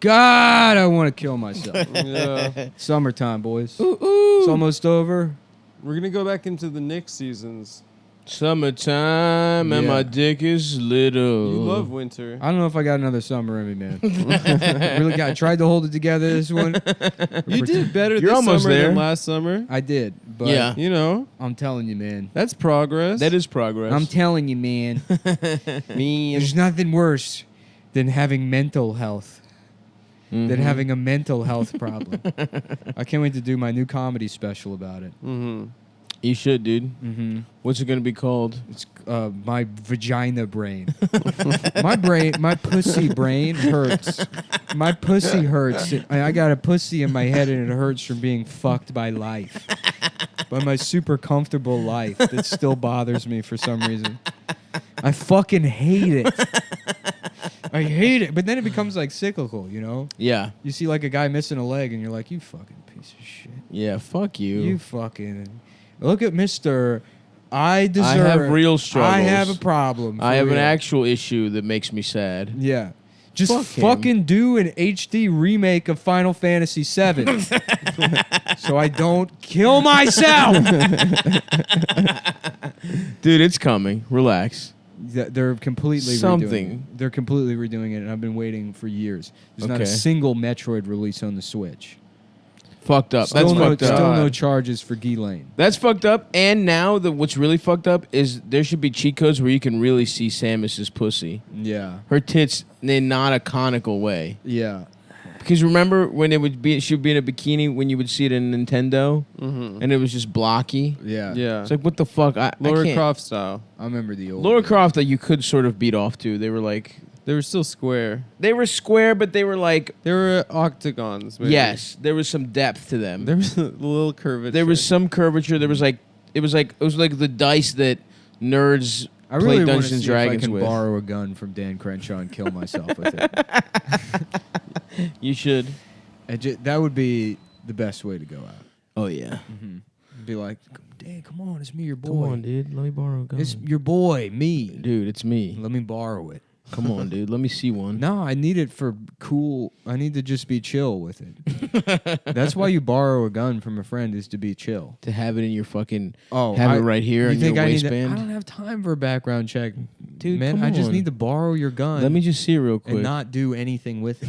God, I want to kill myself. Yeah. Summertime, boys. Ooh. It's almost over. We're going to go back into the Knicks seasons. Summertime and Yeah. my dick is little. You love winter. I don't know if I got another summer in me, man. I tried to hold it together this one. You did better You're this almost summer there. than last summer. I did, but Yeah. You know, I'm telling you, man. that's progress. That is progress. I'm telling you, man. me. There's nothing worse than having mental health. Than having a mental health problem. I can't wait to do my new comedy special about it. Mm-hmm. You should, dude. Mm-hmm. What's it gonna be called? It's my vagina brain. My pussy brain hurts. My pussy hurts. I got a pussy in my head and it hurts from being fucked by life. By my super comfortable life that still bothers me for some reason. I fucking hate it. I hate it. But then it becomes like cyclical, you know? Yeah. You see like a guy missing a leg and you're like, you fucking piece of shit. Yeah. Fuck you. You fucking... Look at Mr. I deserve... I have real struggles. I have a problem. I have for an real. actual issue that makes me sad. Yeah. Just Fuck him. fucking do an HD remake of Final Fantasy VII. So I don't kill myself. Dude, it's coming. Relax. They're completely Something. redoing it. They're completely redoing it, and I've been waiting for years. There's not a Okay. single Metroid release on the Switch. Fucked up. Still That's fucked up. Still no charges for Ghislaine. That's fucked up. And now what's really fucked up is there should be cheat codes where you can really see Samus's pussy. Yeah. Her tits in not a conical way. Yeah. Because remember when she would be in a bikini when you would see it in Nintendo, and it was just blocky. Yeah. Yeah. It's like what the fuck? I Laura can't. Croft style. I remember the old Laura days. Croft that you could sort of beat off to. They were like They were still square. they were square, but they were like They were octagons. Maybe. yes, there was some depth to them. There was a little curvature. There was some curvature. There was like it was like the dice that nerds I play really want to Dungeons and see if I Dragons can with. borrow a gun from Dan Crenshaw and kill myself with it. You should. That would be the best way to go out. Oh yeah. Be like, Dan, come on, it's me, your boy. Come on, dude. Let me borrow a gun. It's your boy, me. Dude, it's me. Let me borrow it. Come on, dude. Let me see one. No, I need it for cool. I need to just be chill with it. That's why you borrow a gun from a friend, is to be chill. To have it in your fucking Oh, have it right here you in think your I need waistband. I don't have time for a background check, Dude, man. come I just on. need to borrow your gun. Let me just see it real quick. and not do anything with it.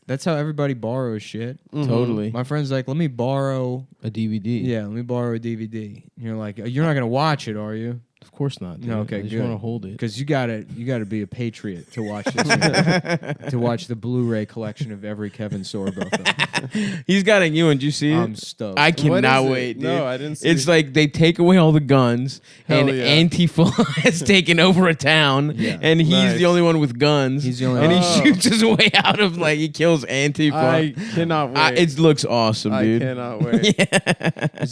That's how everybody borrows shit. Totally. My friend's like, let me borrow. A DVD. Yeah, let me borrow a DVD. And you're like, you're not gonna watch it, are you? Of course not. Dude. No, okay, I just good. want to hold it. Because you gotta be a patriot to watch this. To watch the Blu-ray collection of every Kevin Sorbo film. He's got a new one. Did you see it? I'm stoked. I What cannot is it? wait, dude. No, I didn't see It's it. like they take away all the guns, Hell and yeah. Antifa has taken over a town, Yeah. and he's Nice. the only one with guns. He's the only and one. he shoots his way out of he kills Antifa. I cannot wait. It looks awesome, I dude. cannot wait.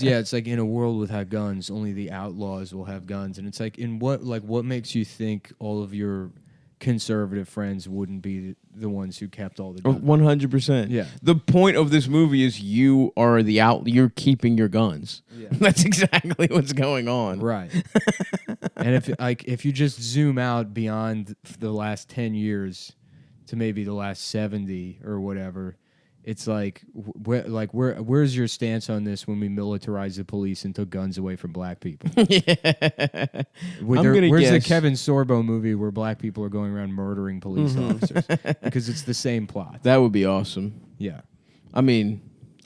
Yeah, it's like in a world without guns, only the outlaws will have guns, and it's like what makes you think all of your conservative friends wouldn't be the ones who kept all the guns? 100%. Yeah. The point of this movie is you are you're keeping your guns. Yeah. That's exactly what's going on. Right. And if you just zoom out beyond the last 10 years to maybe the last 70 or whatever, it's like where's your stance on this when we militarized the police and took guns away from black people? I'm Where's gonna the guess- Kevin Sorbo movie where black people are going around murdering police officers? Because it's the same plot. That would be awesome. Yeah. I mean,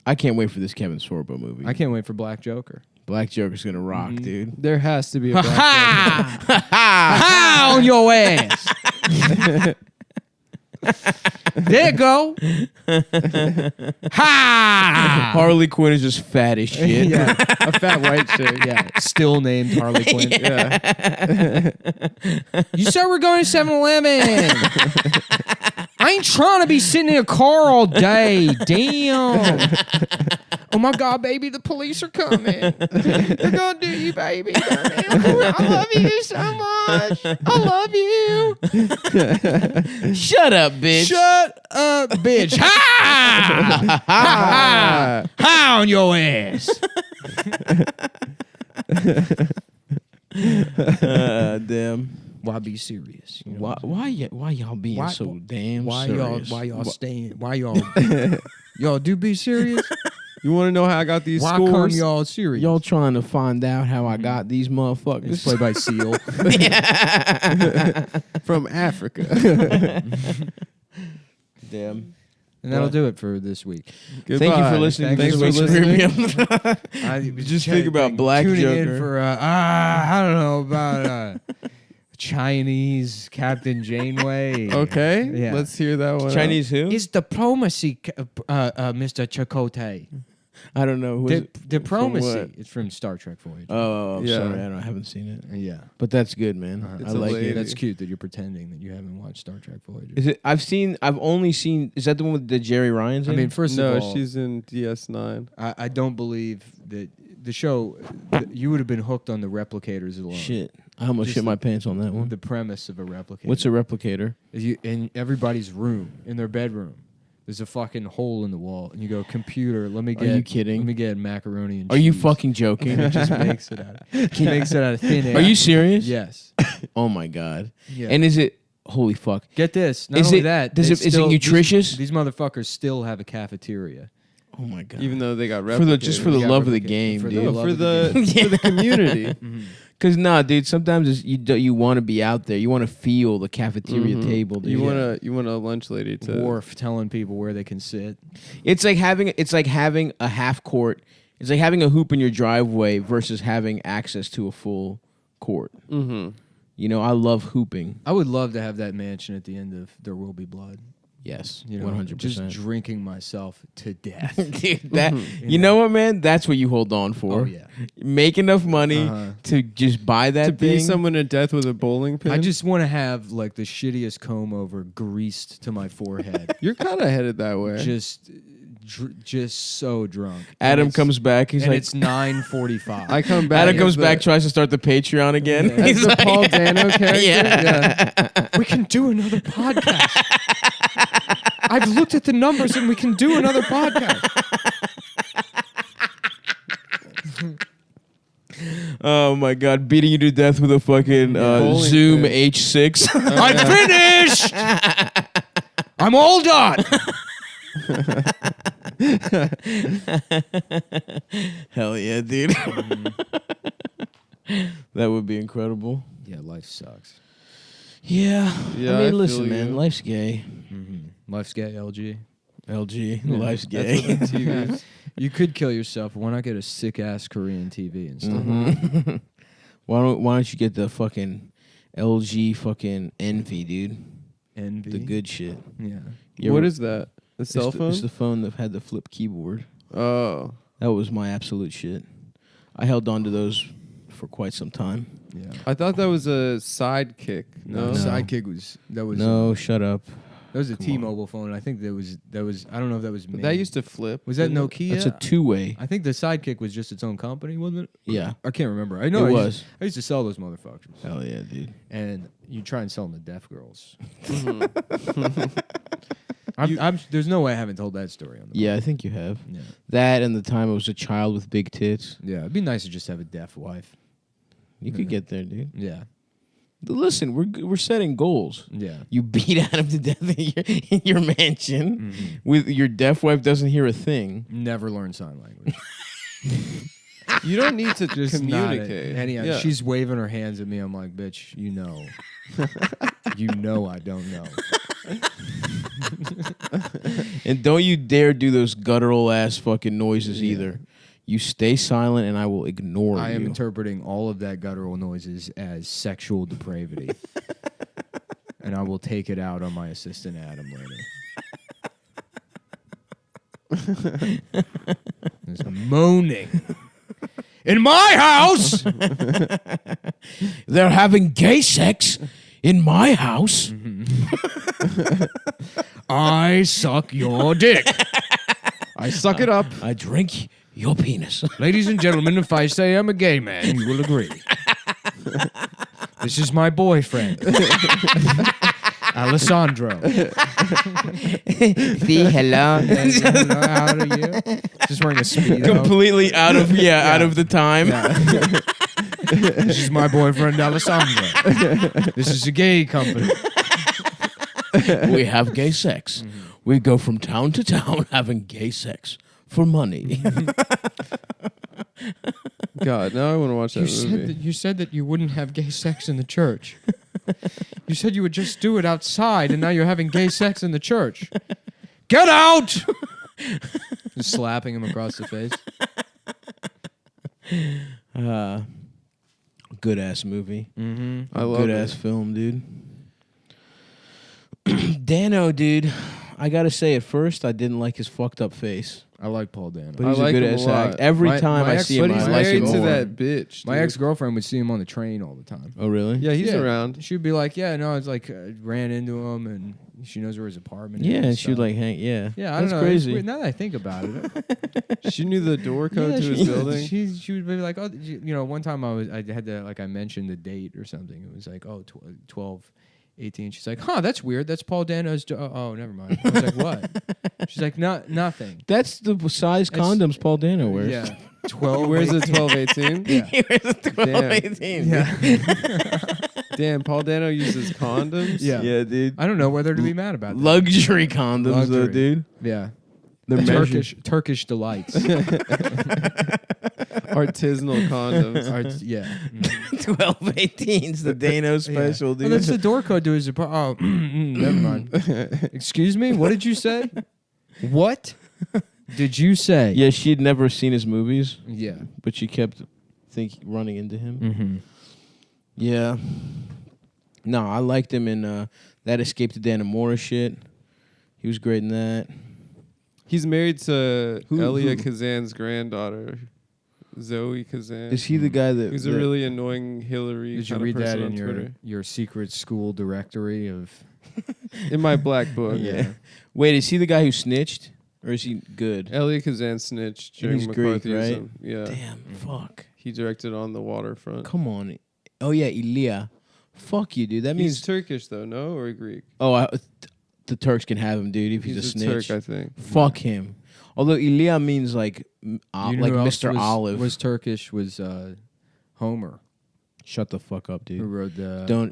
I can't wait for this Kevin Sorbo movie. I can't wait for Black Joker. Black Joker's gonna rock, dude. There has to be a black Ha on your ass. There you go. Ha! Harley Quinn is just fat as shit. Yeah, a fat white chick. Yeah, still named Harley Quinn. Yeah. You said we're going to 7-Eleven. I ain't trying to be sitting in a car all day. Damn. Oh my God, baby, the police are coming. They're gonna do you, baby. I love you so much. I love you. Shut up, bitch. Shut up, bitch. Ha! Ha! Ha on your ass. Damn. Why be serious? You know Why y'all being Why- so damn why serious? y'all staying? Why y'all y'all do be serious? You want to know how I got these Why come scores? y'all serious? Y'all trying to find out how I got these It's motherfuckers? played by Seal. From Africa. Damn. And that'll do it for this week. Thank you for listening. Thanks to for this listening. Just think about Black tuning Joker. in for I don't know about Chinese Captain Janeway. Okay, Yeah. let's hear that one. Chinese who? It's diplomacy, Mr. Chakotay. I don't know. Who is it? From Diplomacy. what? It's from Star Trek Voyager. Oh, Yeah. sorry. I haven't seen it. Yeah. But that's good, man. It's I a like lady. it. That's cute that you're pretending that you haven't watched Star Trek Voyager. Is it? I've only seen. Is that the one with the Jerry Ryans? I in mean, it? first No, of all, she's in DS9. I don't believe that the show, you would have been hooked on the replicators alone. shit. I almost Just shit my pants on that one. The premise of a replicator. What's a replicator? Is in everybody's room, in their bedroom, there's a fucking hole in the wall, and you go, computer, let me get. you kidding? Let me get macaroni and Are cheese. you fucking And joking? it just makes it out. It makes it out of thin air. Are you serious? Yes. Oh my god. Yeah. And is it? Holy fuck. Get this. Not Is only it- that, does they it- is it still- nutritious? These motherfuckers still have a cafeteria. Oh my god. Even though they got for the just for the Yeah, love of the replicate- game, for the dude. love for of the the game. for the community. Mhm. Because dude, sometimes you want to be out there. You want to feel the cafeteria Mhm. table. Dude. You want a lunch lady to Worf telling people where they can sit. It's like having a half court. It's like having a hoop in your driveway versus having access to a full court. Mm-hmm. You know, I love hooping. I would love to have that mansion at the end of There Will Be Blood. Yes, You know, 100%. just drinking myself to death. Dude, that you know what, man? That's what you hold on for. Oh yeah. Make enough money Uh-huh. to just buy that To be thing. someone to death with a bowling pin. I just want to have like the shittiest comb over greased to my forehead. You're kind of headed that way. just so drunk. Adam And it's- comes back. He's and like, it's 9:45. I come back. Adam as comes the- back, tries to start the Patreon again. as He's the like, Paul Dano character. Yeah. We can do another podcast. I've looked at the numbers and we can do another podcast. Oh my god, beating you to death with a fucking Bowling Zoom pin. H6. I'm finished. I'm all done. Hell yeah, dude. That would be incredible. Yeah, life sucks. Yeah. Yeah, I I mean, feel listen, you. man, life's gay. Life's gay, LG. LG, Yeah, life's That's gay. what the TV is. You could kill yourself. Why not get a sick ass Korean TV instead? Mhm. Why don't you get the fucking LG fucking Envy, dude? Envy. The good shit. Yeah. You What ever- is that? A cell phone? It's the phone that had the flip keyboard. Oh. That was my absolute shit. I held on to those for quite some time. Yeah. I thought that was a sidekick. No. No. Sidekick was No, shut up. that was a Come T-Mobile phone. And I think that was I don't know if that was But made. that used to flip. was that didn't it? Nokia? That's a two-way. I think the Sidekick was just its own company, wasn't it? Yeah. I can't remember. I know It I was. Used, I used to sell those motherfuckers, Hell yeah, dude. and you try and sell them to deaf girls. Mhm. There's no way I haven't told that story on the Yeah, I think you have. Yeah. That and the time it was a child with big tits. Yeah, it'd be nice to just have a deaf wife. You could get there, dude. Yeah. Listen, we're setting goals. Yeah. You beat Adam to death in your mansion with your deaf wife doesn't hear a thing. Never learn sign language. You don't need to Just communicate. Yeah. She's waving her hands at me. I'm like, bitch, you know. You know I don't know. And don't you dare do those guttural ass fucking noises Yeah. either. You stay silent and I will ignore I you. am interpreting all of that guttural noises as sexual depravity. And I will take it out on my assistant Adam later. There's moaning. In my house! They're having gay sex in my house. I suck your dick. I suck it up. I drink your penis. Ladies and gentlemen, if I say I'm a gay man, you will agree. This is my boyfriend, Alessandro. See, hello. Hello, how are you? Just wearing a speedo. Completely out of out of the time. This is my boyfriend, Alessandro. This is a gay company. We have gay sex. We go from town to town having gay sex for money. God, now I want to watch that movie. You said that you wouldn't have gay sex in the church. You said you would just do it outside, and now you're having gay sex in the church. Get out! Just slapping him across the face. Good ass movie. Mm-hmm. I love Good it. ass film, dude. Dano, dude. I gotta say, at first, I didn't like his fucked up face. I like Paul Dano. But I he's like a good him a ass lot. act. Every My- time my I ex- see But him, he's I like married him to more. that bitch. My dude. ex-girlfriend would see him on the train all the time. Oh, really? Yeah, he's Yeah. around. She'd be like, yeah, no, it's like, ran into him, and she knows where his apartment is. Yeah, and she'd stuff. like hang. Yeah, Yeah, I that's don't know. It's crazy. weird. Now that I think about it, She knew the door code yeah, to his building. She would be like, oh, one time I had to, like, I mentioned the date or something. It was like, oh, 12, 18. She's like, huh, that's weird. That's Paul Dano's. Oh, never mind. I was like, what? She's like, nothing. That's the size It's- condoms Paul Dano wears. Yeah, 12. Where's a 18. 12, 18? Yeah. He wears a 12, Damn. 18. Yeah. Damn, Paul Dano uses condoms? Yeah. Yeah, dude. I don't know whether to be mad about that. Luxury condoms, though, Luxury. dude. Yeah. They're Turkish delights. Artisanal condoms. Yeah. 12, 18's the Dano special, Oh, dude. that's the door code to his apartment. Oh, never mind. Excuse me? What did you say? What did you say? Yeah, she'd never seen his movies, Yeah. but she kept running into him. Mm-hmm. Yeah. No, I liked him in that Escape to Dannemora shit. He was great in that. He's married to Who- Elia who? Kazan's granddaughter, Zoe Kazan. Is he the guy that... Who's a really annoying Hillary Did you kind of read that person in on Twitter. your secret school directory of? In my black book. Yeah. Wait, is he the guy who snitched? Or is he good? Elia Kazan snitched during He's Greek, McCarthyism. right? Yeah. Damn, fuck. He directed On the Waterfront. Come on. Oh, yeah, Ilya. Fuck you, dude. That He's means... Turkish, though, no? Or Greek? Oh, the Turks can have him, dude, if he's, a snitch. Turk, I think. Fuck him. Although Ilya means like You know like who else Mr. was, Olive. was Turkish was Homer, Shut the fuck up, who dude. wrote the. Don't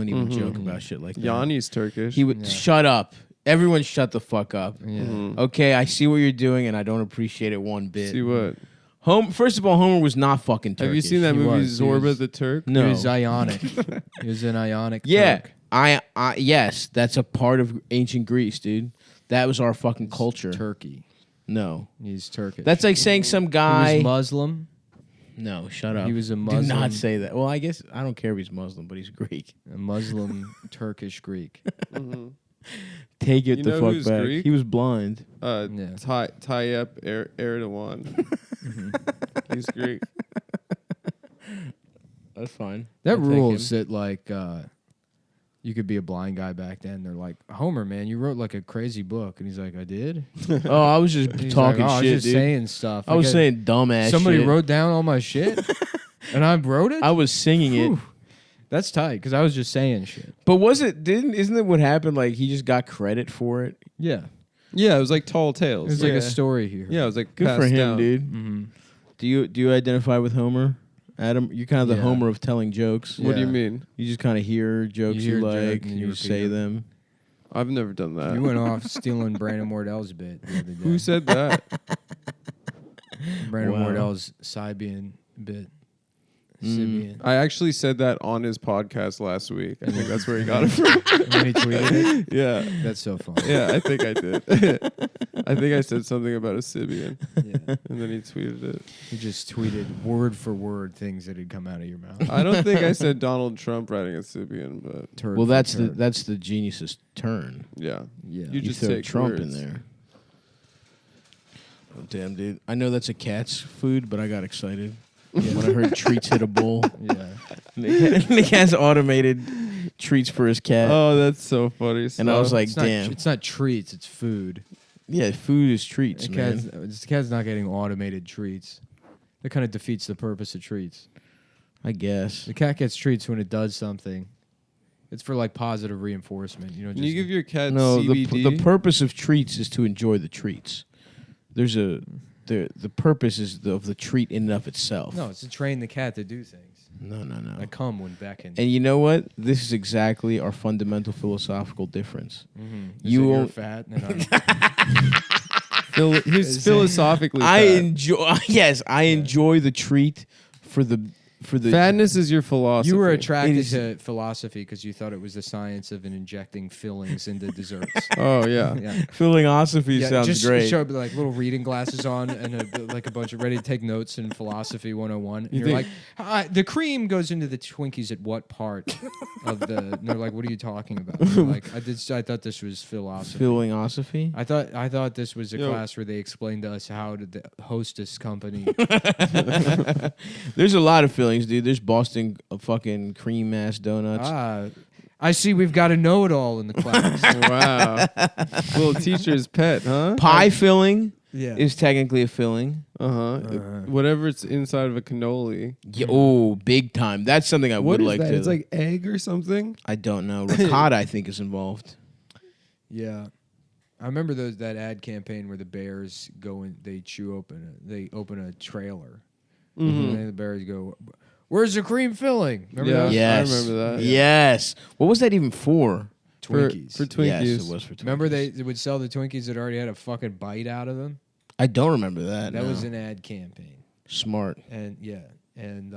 even Mhm. joke about shit like that. Yanni's Turkish. He would Yeah. shut up. Everyone shut the fuck up. Yeah. Mhm. Okay, I see what you're doing and I don't appreciate it one bit. See what? First of all, Homer was not fucking Turkish. Have you seen that He movie was. He Zorba was- the Turk? No. He was Ionic. He was an Ionic. Yeah. Turk. I yes, that's a part of ancient Greece, dude. That was our fucking culture. Turkey. No. He's Turkish. That's like saying some He guy was Muslim. No, shut up. He was a Do Muslim. not say that. Well, I guess I don't care if he's Muslim, but he's Greek. A Muslim Turkish Greek. Mhm. Take it You the know fuck who's back. Greek? He was blind. Yeah. Tayyip Erdogan. He's Greek. That's fine. That I'll take rules him. that like you could be a blind guy back then. They're like, Homer, man, you wrote like a crazy book, and he's like, I did. Oh, I was just He's talking like, oh, shit, I was just dude. saying stuff. I was Like, saying dumbass somebody shit. wrote down all my shit, and I wrote it. I was singing it. Whew. That's tight because I was just saying shit. But isn't it what happened? Like he just got credit for it. Yeah, Yeah, it was like Tall it Tales. was like Yeah. a story here. Yeah, it was like Good for passed him, down. dude. Mm-hmm. Do you identify with Homer? Adam, you're kind of the Yeah. Homer of telling jokes. What do you Yeah. mean? You just kind of hear jokes You hear you a joke like, and and you you repeat say them. them. I've never done that. You went off stealing Brandon Wardell's bit the other day. Who said that? Brandon Wow. Wardell's Sibian bit? Mm. Sibian. I actually said that on his podcast last week. I think that's where he got it from. And then he tweeted it. Yeah. That's so funny. Yeah, I think I did. I think I said something about a Sibian, Yeah. and then he tweeted it. You just tweeted word for word things that had come out of your mouth. I don't think I said Donald Trump writing a Sibian, but Turd Well, for that's turd. the genius's turn. yeah. Yeah. You You just throw take Trump words. in there. Oh, damn, dude. I know that's a cat's food, but I got excited when I heard treats hit a bowl. Yeah. Nick has automated treats for his cat. Oh, that's so funny. And I was stuff. like, It's not, damn. it's not treats, it's food. Yeah, food is treats, The man. cat's not getting automated treats. That kind of defeats the purpose of treats. I guess. The cat gets treats when it does something. It's for like positive reinforcement. You know, Can just you give your cat No, CBD? the purpose of treats is to enjoy the treats. The purpose is of the treat in and of itself. no, it's to train the cat to do things. No. I come when beckoned. And you know what? This is exactly our fundamental philosophical difference. You're fat. And He's philosophically I fat. enjoy. Yes, I enjoy the treat for the. Fatness is your philosophy. You were attracted to philosophy because you thought it was the science of injecting fillings into desserts. Oh yeah. Yeah. Philosophy sounds just great. show up with like little reading glasses on and like a bunch of ready to take notes in philosophy 101. And you're like, the cream goes into the Twinkies at what part of the? And they're like, what are you talking about? And you're like, I thought this was philosophy. Philosophy. I thought this was a class where they explained to us how to the hostess company. There's a lot of fillings, dude. There's Boston fucking cream ass donuts. I see we've got a know-it-all in the class. Wow. Little teacher's pet, huh? Pie filling Yeah. is technically a filling. Whatever it's inside of a cannoli. Yeah, oh, big time. That's something I What would is like that? to. It's like egg or something? I don't know. Ricotta, I think, is involved. Yeah. I remember that ad campaign where the bears go and they open a trailer. And then the bears go, "Where's the cream filling?" Remember that? Yes. I remember that. Yes. What was that even for? Twinkies. For Twinkies. Yes, it was for Twinkies. Remember they would sell the Twinkies that already had a fucking bite out of them? I don't remember that. That no. was an ad campaign. Smart. And yeah. And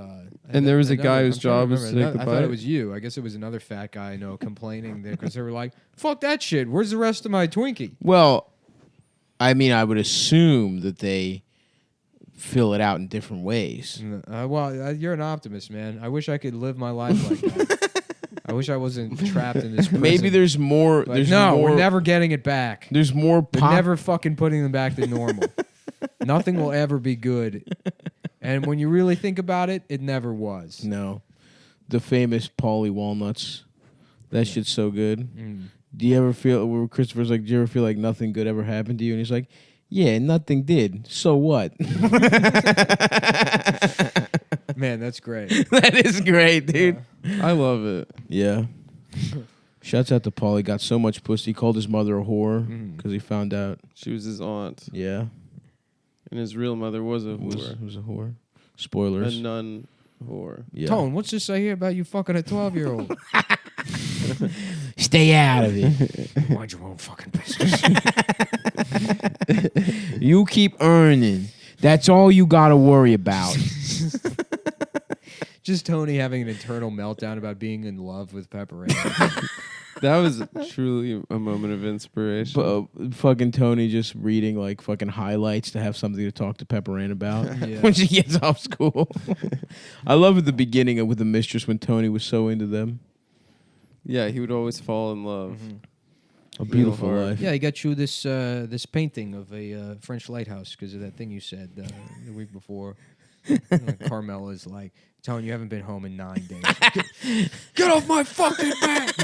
there was a guy another- whose I'm trying job was to remember. take the I thought bite. it was you. I guess it was another fat guy I know complaining there because they were like, "Fuck that shit. Where's the rest of my Twinkie?" Well, I mean, I would assume that they fill it out in different ways. You're an optimist, man. I wish I could live my life like that. I wish I wasn't trapped in this prison. Maybe there's more. But There's no, more, we're never getting it back. There's more We're pop. never fucking putting them back to normal. Nothing will ever be good. And when you really think about it, it never was. No, the famous Pauly walnuts. That shit's so good. Do you ever feel? Where Christopher's like, do you ever feel like nothing good ever happened to you? And he's like, yeah, nothing did. So what? Man, that's great. That is great, dude. I love it. Yeah. Shouts out to Paulie. Got so much pussy. He called his mother a whore because he found out. She was his aunt. Yeah. And his real mother was a whore. Was a whore. Spoilers. A nun whore. Yeah. Tone, what's this I hear about you fucking a 12-year-old? Stay out of it. Mind your own fucking business. You keep earning. That's all you got to worry about. Just Tony having an internal meltdown about being in love with pepperoni. That was truly a moment of inspiration. Fucking Tony just reading like fucking highlights to have something to talk to Pepper Ann about Yeah. when she gets off school. I love at the beginning with the mistress when Tony was so into them. Yeah, he would always fall in love. A beautiful hard. life. Yeah, I got you this this painting of a French lighthouse because of that thing you said the week before. Carmela's like, Tony, you haven't been home in 9 days. Get off my fucking back!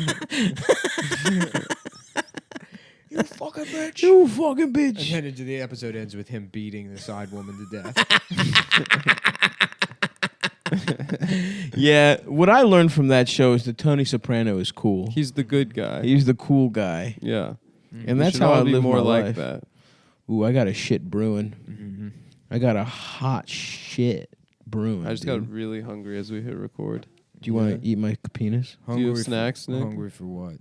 You fucking bitch! You fucking And bitch. then the episode ends with him beating the side woman to death. Yeah, what I learned from that show is that Tony Soprano is cool. He's the good guy. He's the cool guy. Yeah. And We that's should how all I be live more my like life. that. Ooh, I got a shit brewing. I got a hot shit brewing. I just dude. got really hungry as we hit record. Do you want to eat my penis? Do you have for- snacks, Nick? Hungry for what?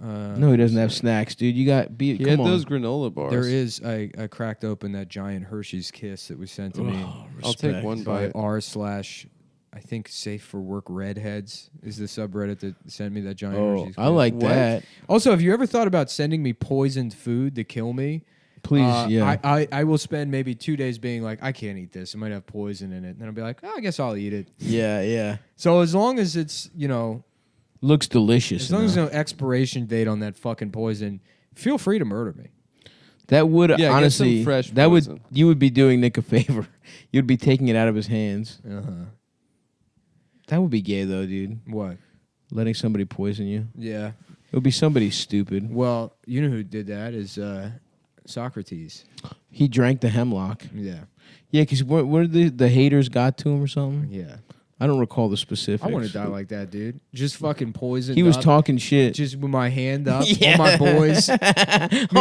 No, he doesn't have snacks, dude. You got He come had on. those granola bars. There is. I cracked open that giant Hershey's Kiss that was sent to me I'll take one by bite. r/I think Safe for Work Redheads is the subreddit that sent me that giant Oh, Hershey's I Kiss. like What? that. Also, have you ever thought about sending me poisoned food to kill me? Please, yeah. I will spend maybe 2 days being like, I can't eat this. It might have poison in it. And then I'll be like, oh, I guess I'll eat it. yeah. So as long as it's, Looks delicious. as long as enough. there's no expiration date on that fucking poison, feel free to murder me. That would Yeah, get some honestly fresh that poison. would you would be doing Nick a favor. You'd be taking it out of his hands. That would be gay though, dude. What? Letting somebody poison you. Yeah. It would be somebody stupid. Well, you know who did that is Socrates. He drank the hemlock. Yeah. Yeah, because where the haters got to him or something. Yeah. I don't recall the specifics. I want to die like that, dude. Just fucking poisoned. He was up, talking shit. just with my hand up. Yeah. All my boys. All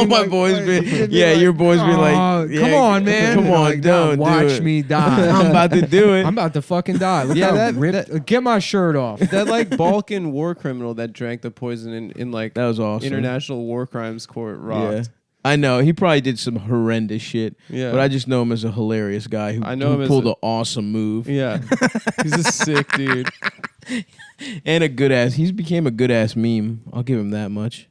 my like, boys like, be, they'd be yeah, like, your boys be like, "Oh, yeah, come on, man. come And on, like, "Nah, don't do watch it." me die. I'm about to do it. I'm about to fucking die. Look Yeah, how that- ripped. Get my shirt off. That like Balkan war criminal that drank the poison in like That was awesome. International War Crimes Court rocked. Yeah. I know. He probably did some horrendous shit. Yeah. But I just know him as a hilarious guy who, I know him as pulled a- an awesome move. Yeah. He's a sick dude. And a good ass. He's became a good ass meme. I'll give him that much.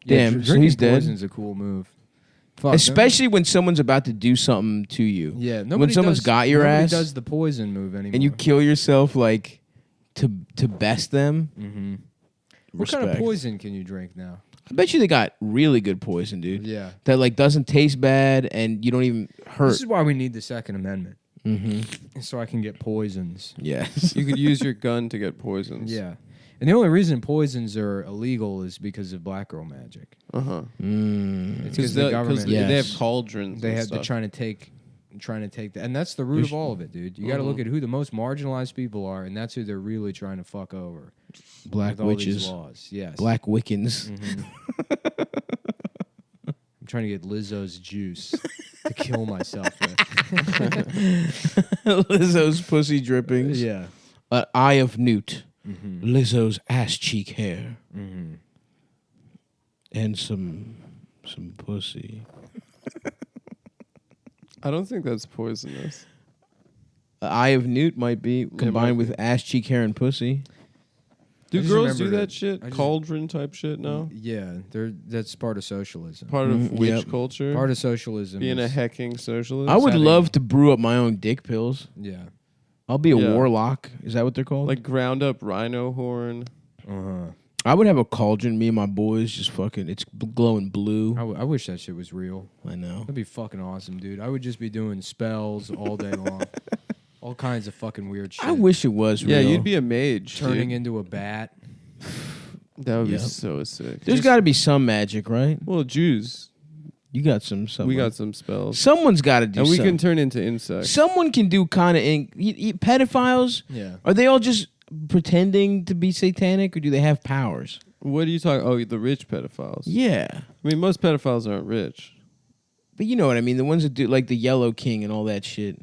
Yeah, Damn, so drinking he's dead. Poison's a cool move. Fuck, Especially when someone's about to do something to you. yeah. when someone's got your nobody ass does the poison move anymore. and you kill yourself like to best them. Mm-hmm. What kind of Respect. poison can you drink now? I bet you they got really good poison, dude. Yeah. That like doesn't taste bad and you don't even hurt. This is why we need the Second Amendment, Mm-hmm. so I can get poisons. Yes. You could use your gun to get poisons. Yeah. And the only reason poisons are illegal is because of black girl magic. Uh-huh. It's because Because the government Yes. they have cauldrons. they and have stuff. they're trying to take that, and that's the root of all of it, dude. You got to look at who the most marginalized people are, and that's who they're really trying to fuck over. Black with all these witches. laws. Yes. Black Wiccans. I'm trying to get Lizzo's juice to kill myself with. Lizzo's pussy drippings. Yeah. Eye of Newt. Mm-hmm. Lizzo's ass cheek hair. Mm-hmm. And some pussy. I don't think that's poisonous. Eye of Newt might be combined might with ass cheek hair and pussy. Do just girls do remember that that- shit? I just- Cauldron type shit now? Yeah, that's part of socialism. Part of witch Yep. culture? Part of socialism. Being a is, hecking socialist? I would Setting. love to brew up my own dick pills. yeah. I'll be a Yeah. warlock. Is that what they're called? Like ground up rhino horn. Uh-huh. I would have a cauldron. Me and my boys just fucking. It's glowing blue. I wish that shit was real. I know. That'd be fucking awesome, dude. I would just be doing spells all day long. All kinds of fucking weird shit. I wish it was Yeah, real. you'd be a mage. turning dude. into a bat. That would Yep. be so sick. There's got to be some magic, right? Well, Jews. You got some. We got some spells. Someone's got to do. And we something. can turn into insects. Someone can do kind of. Pedophiles. Yeah. Are they all just pretending to be satanic, or do they have powers? What are you talking? Oh, the rich pedophiles. Yeah, I mean, most pedophiles aren't rich. but you know what I mean. The ones that do like the Yellow King and all that shit.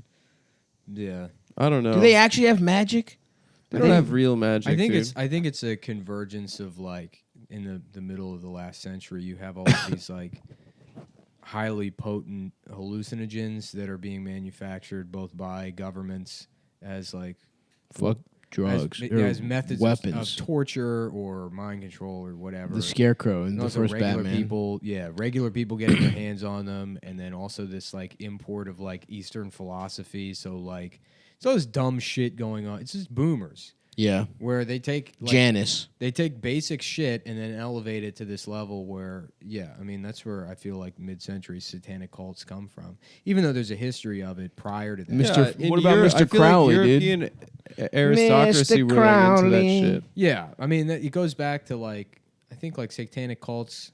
Yeah. I don't know. Do they actually have magic? They don't have real magic. I think dude. I think it's a convergence of like in the middle of the last century you have all of these like highly potent hallucinogens that are being manufactured both by governments as like Fuck drugs. as methods weapons. of torture or mind control or whatever. The Scarecrow in And the also first regular Batman. people, regular people getting their hands on them, and then also this like import of like Eastern philosophy. So like, it's all this dumb shit going on. It's just boomers Yeah, where they take like, Janice. they take basic shit and then elevate it to this level where, I mean, that's where I feel like mid-century satanic cults come from. Even though there's a history of it prior to that. Mr. in What about Europe- Mr. I feel Crowley, like dude? European aristocracy Mr. were like into that Crowley. shit. Yeah, I mean, it goes back to like, I think like satanic cults.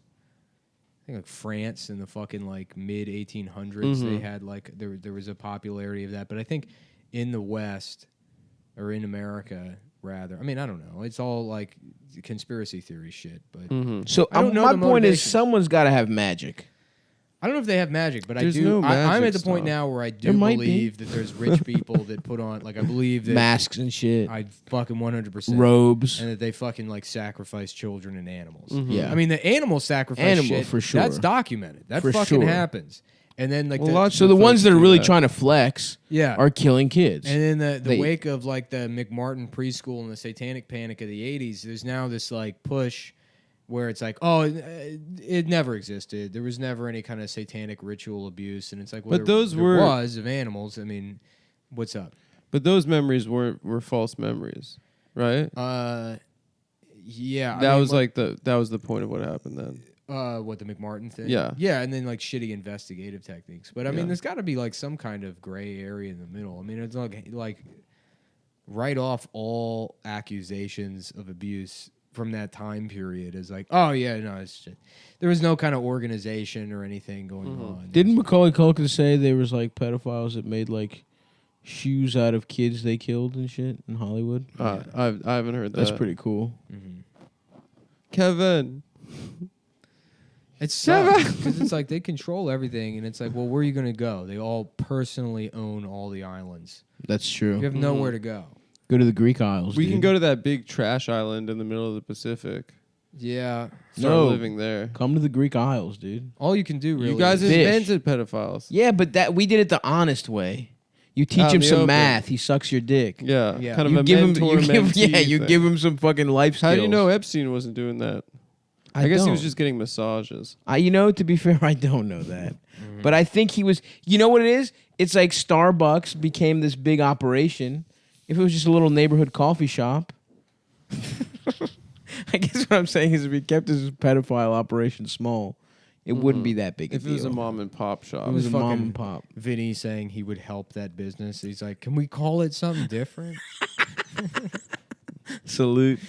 I think like France in the fucking like mid 1800s, they had like there was a popularity of that. But I think in the West or in America, rather, I mean, I don't know. It's all like conspiracy theory shit. But So I don't know my the point is, motivation. someone's got to have magic. I don't know if they have magic, but There's I do. no I'm magic at the point stuff. now where I do There might be. believe that there's rich people that put on like I believe that Masks and shit, I fucking 100%. robes. And that they fucking like sacrifice children and animals. Yeah. I mean the animal sacrifice Animal, shit, for sure. that's documented. That For fucking sure. happens. And then like Well, lots So the folks ones that are do really that. trying to flex yeah. are killing kids. And in the They- wake of like the McMartin preschool and the satanic panic of the 80s, there's now this like push where it's like, oh, it never existed. There was never any kind of satanic ritual abuse. And it's like, well, But those there were- was of animals. I mean, what's up? But those memories were false memories, right? Yeah. I That mean, was like that was the point of what happened then. what the McMartin thing? Yeah. Yeah, and then like shitty investigative techniques. But I mean, Yeah. there's got to be like some kind of gray area in the middle. I mean, it's like write off all accusations of abuse from that time period as like, oh yeah, no, it's shit. There was no kind of organization or anything going on. Didn't Macaulay Culkin say there was like pedophiles that made like shoes out of kids they killed and shit in Hollywood. I haven't heard that. That's pretty cool. Kevin. It's because it's like they control everything, and it's like, well, where are you going to go? They all personally own all the islands. That's true. You have nowhere to go. Go to the Greek Isles. We dude. can go to that big trash island in the middle of the Pacific. Yeah. Start No. living there. Come to the Greek Isles, dude. All you can do really You guys is Fish. invented pedophiles. Yeah, but that we did it the honest way. You teach Out in him the some open. math. He sucks your dick. Yeah, Yeah. kind of You a give him, mentor mentee you thing. give him some fucking life skills. How do you know Epstein wasn't doing that? I guess he was just getting massages. To be fair, I don't know that. But I think he was, you know what it is? It's like Starbucks became this big operation. If it was just a little neighborhood coffee shop. I guess what I'm saying is if he kept his pedophile operation small, it wouldn't be that big a If deal. it was a mom and pop shop. It was a mom fucking and pop. Vinny saying he would help that business. He's like, can we call it something different? Salute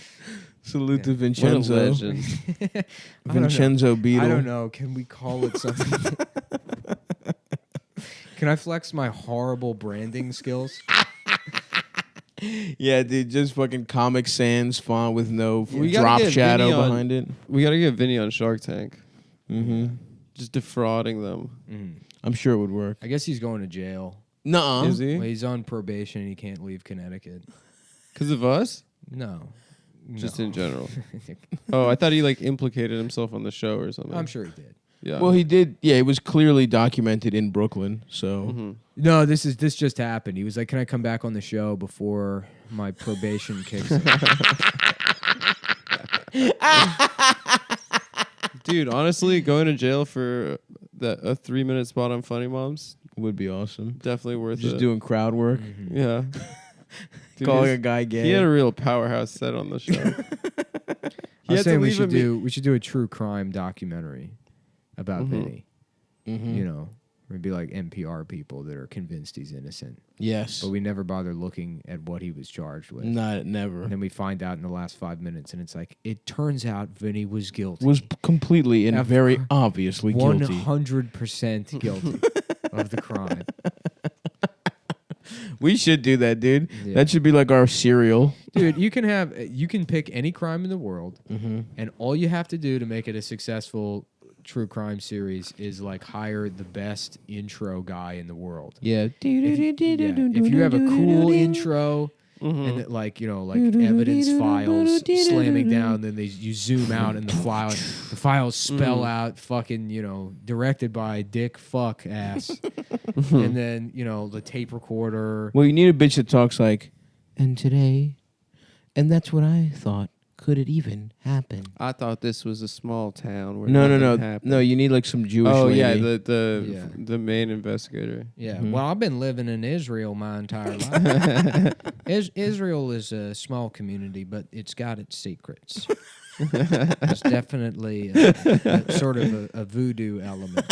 to What a Vincenzo. legend. Vincenzo Beetle. I don't know. Can we call it something? Can I flex my horrible branding skills? Yeah, dude, just fucking Comic Sans font with no We gotta drop get shadow Vinny on- behind it. We got to get Vinny on Shark Tank. Mm-hmm. Just defrauding them. I'm sure it would work. I guess he's going to jail. Nuh-uh. Is he? Well, he's on probation and he can't leave Connecticut. Because of us? No. Just No. in general. Oh, I thought he like implicated himself on the show or something. I'm sure he did. Yeah. Well, he did. Yeah, it was clearly documented in Brooklyn. So Mhm. No, this just happened. He was like, "Can I come back on the show before my probation kicks in?" Dude, honestly, going to jail for a 3-minute spot on Funny Moms, would be awesome. definitely worth Just it. doing crowd work, Yeah. Dude, calling he's- a guy gay. He had a real powerhouse set on the show. I was saying we should do a true crime documentary about Vinny. Mhm. You know, it'd be like NPR people that are convinced he's innocent, Yes, but we never bother looking at what he was charged with. not never. And then we find out in the last 5 minutes, and it's like, it turns out Vinny was guilty. Was completely and Of very course. obviously guilty. 100% guilty of the crime. We should do that, dude. Yeah. That should be like our cereal. Dude, you can pick any crime in the world, and all you have to do to make it a successful true crime series is like hire the best intro guy in the world. Yeah. If you have a cool intro and it, like evidence files slamming down, then you zoom out and the files spell out fucking directed by Dick Fuck Ass, and then the tape recorder. Well, you need a bitch that talks like, and today, and that's what I thought. Could it even happen? I thought this was a small town where No. nothing happened. No, you need like some Jewish Oh lady. yeah, Yeah. the main investigator. Yeah, well, I've been living in Israel my entire life. Israel is a small community, but it's got its secrets. There's definitely a sort of a voodoo element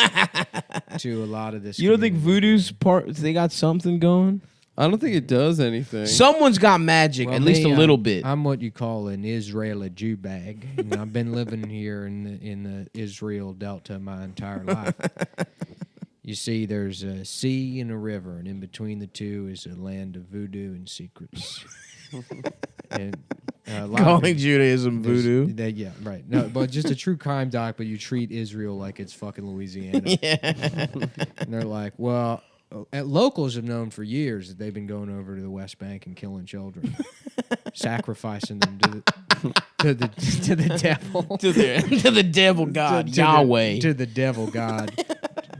to a lot of this. You don't think community. voodoo's part? They got something going. I don't think it does anything. Someone's got magic, Well, at least a me, little bit. I'm what you call an Israeli Jew bag. And I've been living here in the Israel Delta my entire life. You see, there's a sea and a river, and in between the two is a land of voodoo and secrets. And a lot of Calling it- Judaism there's- voodoo. Yeah, right. No, but just a true crime doc, but you treat Israel like it's fucking Louisiana. And they're like, well, locals have known for years that they've been going over to the West Bank and killing children, sacrificing them to the devil, to the devil god To Yahweh. to the devil god,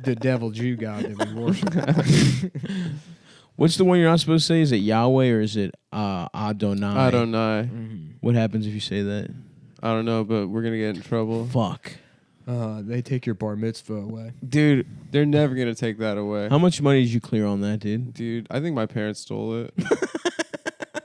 the devil Jew god that we worship. What's the one you're not supposed to say? Is it Yahweh or is it Adonai? I don't know. What happens if you say that? I don't know, but we're gonna get in trouble. Fuck, They take your bar mitzvah away. dude. They're never gonna take that away. How much money did you clear on that, dude? Dude, I think my parents stole it.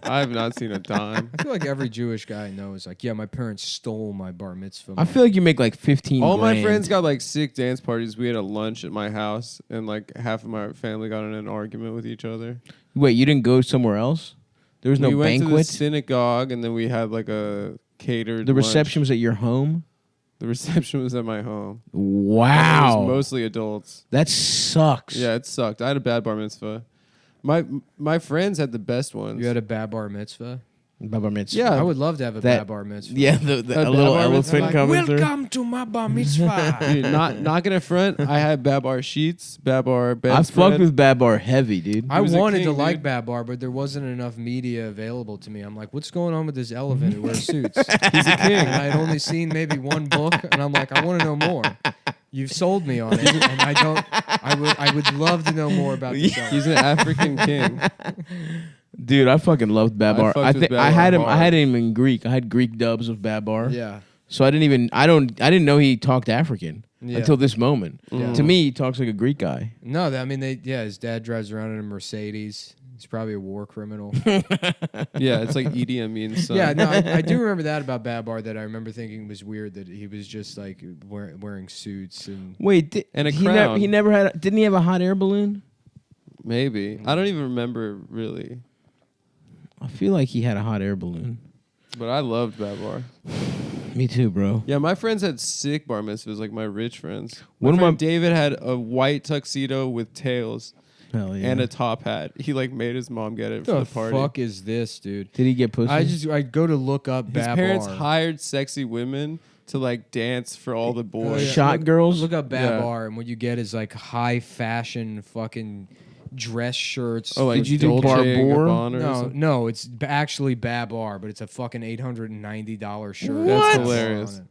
I have not seen a dime. I feel like every Jewish guy I know is like, yeah, my parents stole my bar mitzvah. I feel like you make like 15. All my grand. friends got like sick dance parties. We had a lunch at my house, and like half of my family got in an argument with each other. Wait, you didn't go somewhere else? There was no we went to the banquet. synagogue, and then we had like a catered. The lunch. reception was at your home. The reception was at my home. It Wow, was mostly adults. that sucks. Yeah, it sucked. I had a bad bar mitzvah. My friends had the best ones. You had a babar mitzvah. Baba mitzvah. Yeah. I would love to have a That- babar mitzvah. Yeah, a little Babar elephant mitzvah. coming through. Welcome to my bar mitzvah. Dude, not gonna front. I had Babar sheets, Babar bed I spread. fucked with Babar heavy, dude. I was a wanted to king, like dude. Babar, but there wasn't enough media available to me. I'm like, what's going on with this elephant who wears suits? He's a king. And I had only seen maybe one book, and I'm like, I want to know more. You've sold me on it, and I don't. I would love to know more about this. elephant. He's an African king. Dude, I fucking loved Babar. fucked I with think I Babar had him. I hard. had him in Greek. I had Greek dubs of Babar. Yeah. So I didn't know he talked African Yeah. until this moment. Yeah. To me, he talks like a Greek guy. No, I mean, his dad drives around in a Mercedes. He's probably a war criminal. Yeah, it's like Idi Amin's son. Yeah, no, I do remember that about Babar that I remember thinking was weird that he was just like wearing suits and. Wait, And a he crown. he never had. Didn't he have a hot air balloon? Maybe. I don't even remember really. I feel like he had a hot air balloon. But I loved Babar. Me too, bro. Yeah, my friends had sick bar mitzvahs, like my rich friends. One My of friend my- David had a white tuxedo with tails Hell yeah. and a top hat. He like made his mom get it for What the party. fuck is this, dude? Did he get pussy? I go to look up His Babar. parents hired sexy women to like dance for all the boys. yeah. Shot girls. Look up Yeah. Babar, and what you get is like high fashion fucking dress shirts. Oh, like Did you do Dolce and Barbour? Gabbana or no, something? no, it's actually Babar, but it's a fucking $890 shirt. What? That's That's hilarious.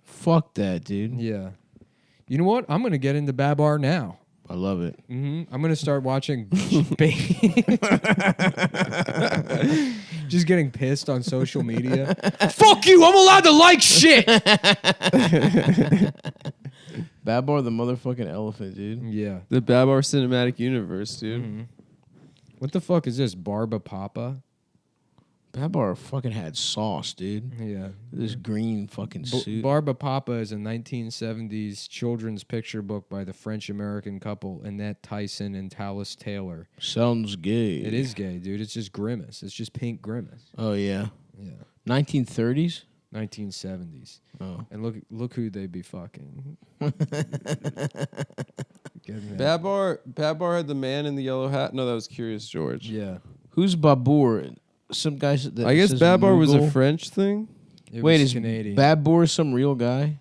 Fuck that, dude. Yeah. You know what? I'm gonna get into Babar now. I love it. I'm gonna start watching. Just getting pissed on social media. Fuck you! I'm allowed to like shit. Babar the motherfucking elephant, dude. Yeah. The Babar cinematic universe, dude. What the fuck is this? Barba Papa? Babar fucking had sauce, dude. Yeah. This green fucking suit. Barba Papa is a 1970s children's picture book by the French-American couple Annette Tyson and Tallis Taylor. Sounds gay. It is gay, dude. It's just Grimace. It's just pink Grimace. Oh yeah. Yeah. 1930s. 1970s. Oh. And look who they be fucking. Getting that. Babar had the man in the yellow hat. No, that was Curious George. Yeah. Who's Babur? Some guys. That I guess says Babar was a Mughal. French thing. It Wait, was is Canadian. Babur some real guy?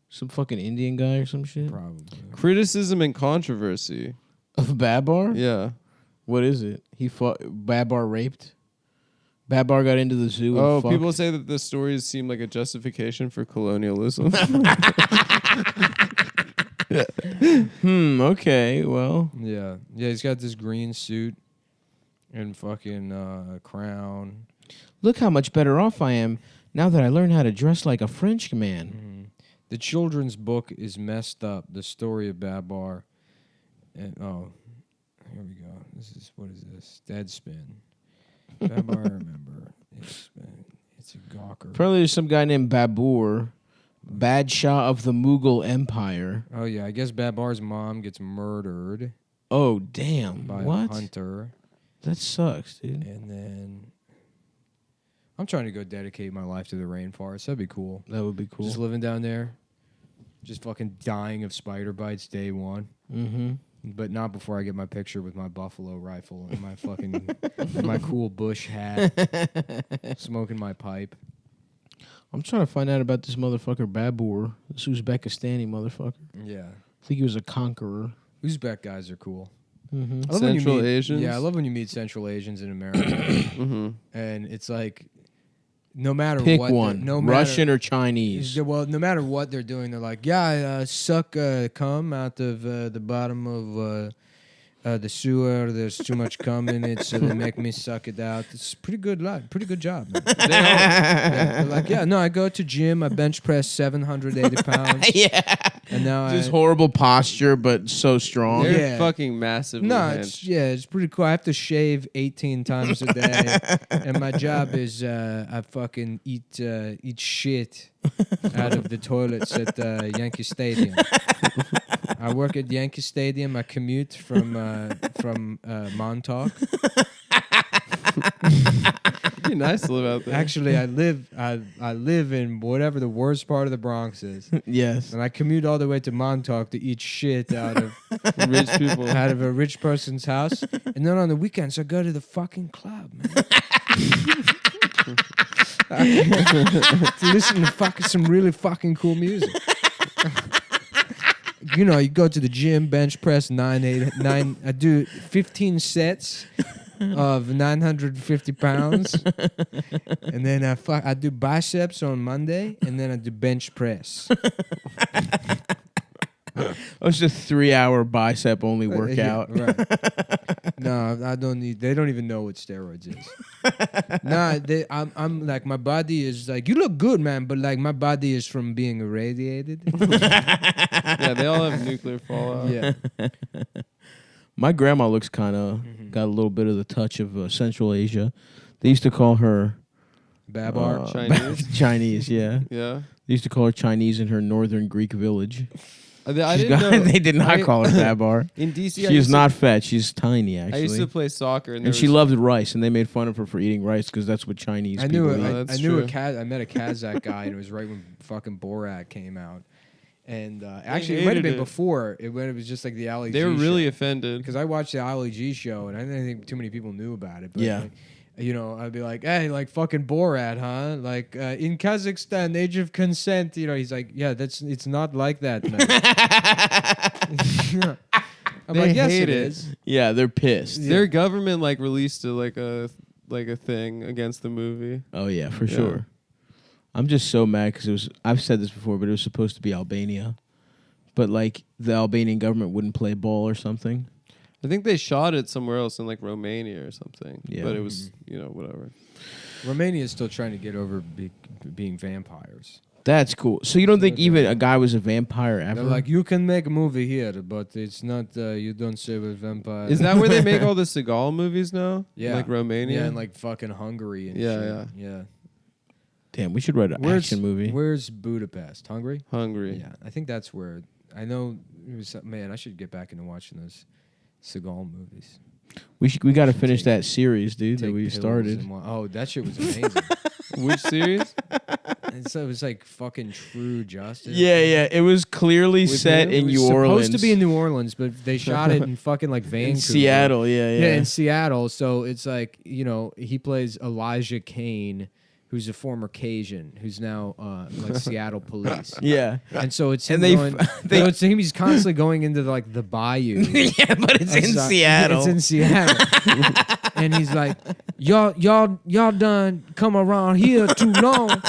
Some fucking Indian guy or some shit? Probably. Criticism and controversy. Of Babar? Yeah. What is it? He fought Babar raped. Babar got into the zoo. Oh, and fucked. people say that the stories seem like a justification for colonialism. Okay. Well. Yeah. Yeah, he's got this green suit and fucking crown. Look how much better off I am now that I learned how to dress like a French man. The children's book is messed up. The story of Babar. And here we go. What is this? Deadspin. Babar, remember. It's a gawker. Apparently, there's some guy named Babur, Badshah of the Mughal Empire. Oh yeah, I guess Babar's mom gets murdered Oh, damn. by What? a hunter. That sucks, dude. And then I'm trying to go dedicate my life to the rainforest. That'd be cool. That would be cool. Just living down there. Just fucking dying of spider bites day one. Mm-hmm. But not before I get my picture with my buffalo rifle and my fucking and my cool bush hat, smoking my pipe. I'm trying to find out about this motherfucker Babur, this Uzbekistani motherfucker. Yeah. I think he was a conqueror. Uzbek guys are cool. Mm-hmm. I love when you Central meet- Asians? Yeah, I love when you meet Central Asians in America. Mm-hmm. And it's like, no matter Pick what. one. Russian or Chinese. Well, no matter what they're doing, they're like, yeah, I suck cum out of the bottom of the sewer. There's too much cum in it, so they make me suck it out. It's pretty good life. Pretty good job, man. They're like, yeah, no, I go to gym. I bench press 780 pounds. Yeah. And now Just horrible posture, but so strong. They're Yeah. fucking massive. No, it's pretty cool. I have to shave 18 times a day, and my job is I fucking eat shit out of the toilets at Yankee Stadium. I work at Yankee Stadium. I commute from Montauk. Be nice to live out there. Actually, I live in whatever the worst part of the Bronx is, Yes. and I commute all the way to Montauk to eat shit out of Rich people. out of a rich person's house, and then on the weekends I go to the fucking club, man. To listen to some really fucking cool music. You know, you go to the gym, bench press 9. I do 15 sets of 950 pounds, and then I do biceps on Monday, and then I do bench press. Oh, it's a 3-hour bicep only workout. Yeah, right. No, I don't need. They don't even know what steroids is. Nah, I'm like, my body is like, you look good, man, but like my body is from being irradiated. Yeah, they all have nuclear fallout. Yeah. My grandma looks kind of got a little bit of the touch of Central Asia. They used to call her Babar. Chinese? Chinese, yeah. Yeah. They used to call her Chinese in her northern Greek village. I She's didn't know. they did not call her Babar. In DC, She is not fat. She's tiny, I actually. used to play soccer, And she loved rice, and they made fun of her for eating rice because that's what Chinese I people knew eat. that's I knew true. I met a Kazakh guy, and it was right when fucking Borat came out. And actually, it hated might have been it. before. It was just like the Ali G They were really show. offended. Because I watched the Ali G show, and I didn't think too many people knew about it. But Yeah. like, you know, I'd be like, hey, like fucking Borat, huh? Like in Kazakhstan, age of consent. You know, he's like, yeah, it's not like that, man. I'm They like, yes, hate it it. is. Yeah, they're pissed. Their government released a thing against the movie. Oh, yeah, for Yeah. sure. I'm just so mad because I've said this before, but it was supposed to be Albania. But, like, the Albanian government wouldn't play ball or something. I think they shot it somewhere else in Romania or something. Yeah. But it was, whatever. Romania is still trying to get over being vampires. That's cool. So you don't think Okay. even a guy was a vampire ever? They're like, you can make a movie here, but it's not. You don't say with vampires. Is that where they make all the Seagal movies now? Yeah. Like Romania? Yeah, and like fucking Hungary and Yeah, shit. Yeah. Damn, we should write an action movie. Where's Budapest? Hungary? Hungry. Yeah, I think that's where. I know. It was, man, I should get back into watching those Seagal movies. We got to finish that series, dude, that Take we pills started. and oh, that shit was amazing. Which series? And so it was like fucking True Justice. Yeah. It was clearly With set him? in It New was Orleans. supposed to be in New Orleans, but they shot it in fucking like Vancouver. In Seattle, yeah. Yeah, in Seattle. So it's like, he plays Elijah Kane, who's a former Cajun, who's now like Seattle police. Yeah. And so it's him And they going, f- no, it's him. He's constantly going into the bayou. Yeah, but it's in Outside- Seattle. It's in Seattle. And he's like, y'all done come around here too long,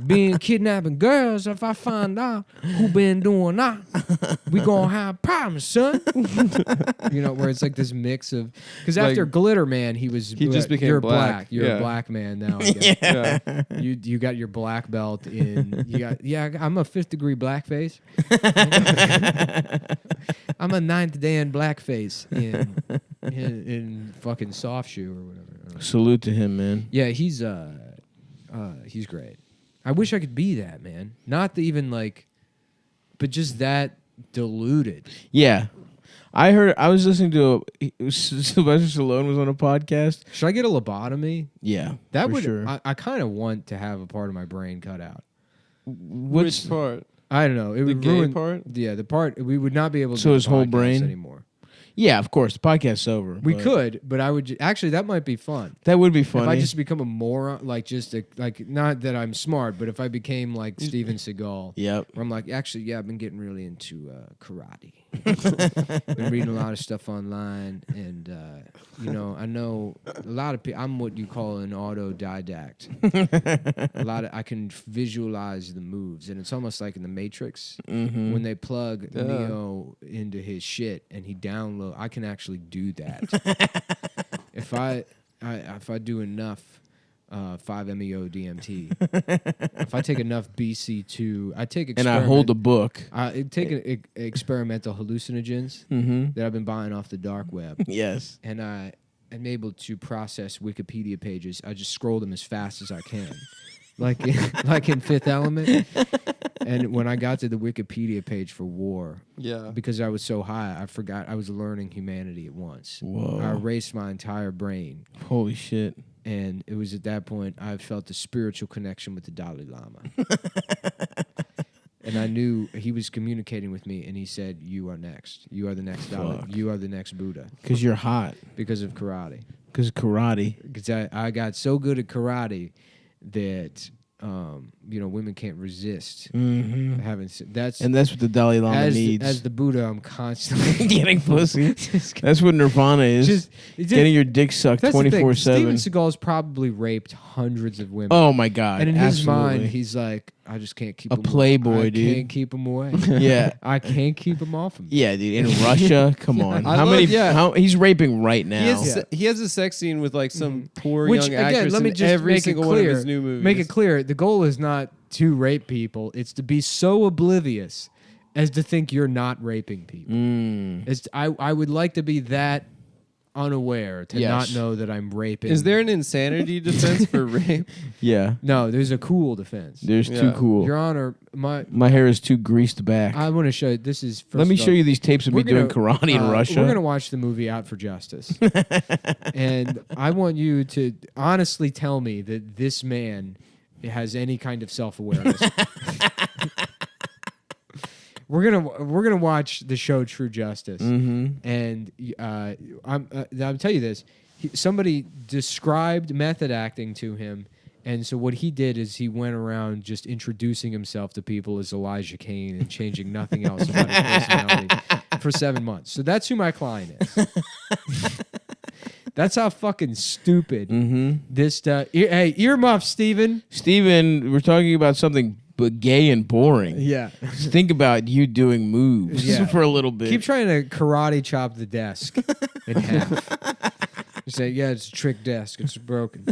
being kidnapping girls. If I find out who been doing that, we gonna have problems, son. Where it's like this mix of, because Like, after Glitter Man, he just became you're black. You're Yeah. a black man now. I guess. Yeah. You got your black belt in. I'm a 5th degree blackface. I'm a 9th dan blackface in fucking soft shoe or whatever. Salute to him, man. Yeah, he's great. I wish I could be that, man. Not even but just that diluted. Yeah. I was listening to Sylvester Stallone was on a podcast. Should I get a lobotomy? Yeah. That for would. sure. I kind of want to have a part of my brain cut out. What's Which part? I don't know. It The would gay ruin part? Yeah, the part we would not be able to. So do his the whole podcast brain? anymore. Yeah, of course. The podcast's over. We but could, but I would actually. That might be fun. That would be funny. If I just become a moron, not that I'm smart, but if I became like Steven Seagal, Yep. where I'm like, actually, yeah, I've been getting really into karate. Been reading a lot of stuff online, and I know a lot of people. I'm what you call an autodidact. I can visualize the moves, and it's almost like in the Matrix when they plug Neo into his shit and he download. I can actually do that. If I do enough 5-MeO DMT, if I take enough BC2, I take and I hold the book. I take experimental hallucinogens that I've been buying off the dark web, Yes. and I'm able to process Wikipedia pages. I just scroll them as fast as I can, like in Fifth Element. And when I got to the Wikipedia page for war, Yeah. because I was so high, I forgot I was learning humanity at once. Whoa. I erased my entire brain. Holy shit. And it was at that point I felt a spiritual connection with the Dalai Lama. And I knew he was communicating with me, and he said, "You are next. You are the next Dalai. You are the next Buddha." Because you're hot. Because of karate. Because karate. Because I got so good at karate that women can't resist Mm-hmm. having that's And that's what the Dalai Lama needs. as the Buddha. I'm constantly getting pussy. That's what Nirvana is. Getting your dick sucked 24/7. Steven Seagal's probably raped hundreds of women. Oh my god! And in his absolutely. mind, he's like, I just can't keep A him playboy, away. I dude. can't keep him away. Yeah. I can't keep him off him. Yeah, dude. In Russia, come on. I How love- many? yeah. How he's raping right now? He has a sex scene with like some poor Which young again, actress let me in just every make it single one of clear. his new movies. Make it clear. The goal is not to rape people. It's to be so oblivious as to think you're not raping people. I would like to be that unaware to Yes. not know that I'm raping. Is there an insanity defense for rape? Yeah. No, there's a cool defense. There's Yeah. too cool. Your Honor, my My hair is too greased back. I want to show you. This is. Let me show you these tapes of me doing karate in Russia. We're gonna watch the movie Out for Justice, and I want you to honestly tell me that this man has any kind of self-awareness. We're gonna watch the show True Justice, and I'll tell you this: somebody described method acting to him. And so what he did is he went around just introducing himself to people as Elijah Kane and changing nothing else about his personality for 7 months. So that's who my client is. That's how fucking stupid this stuff. Hey, earmuffs, Steven. Steven, we're talking about something but gay and boring. Yeah. Think about you doing moves Yeah. for a little bit. Keep trying to karate chop the desk in half. You say, yeah, it's a trick desk. It's broken.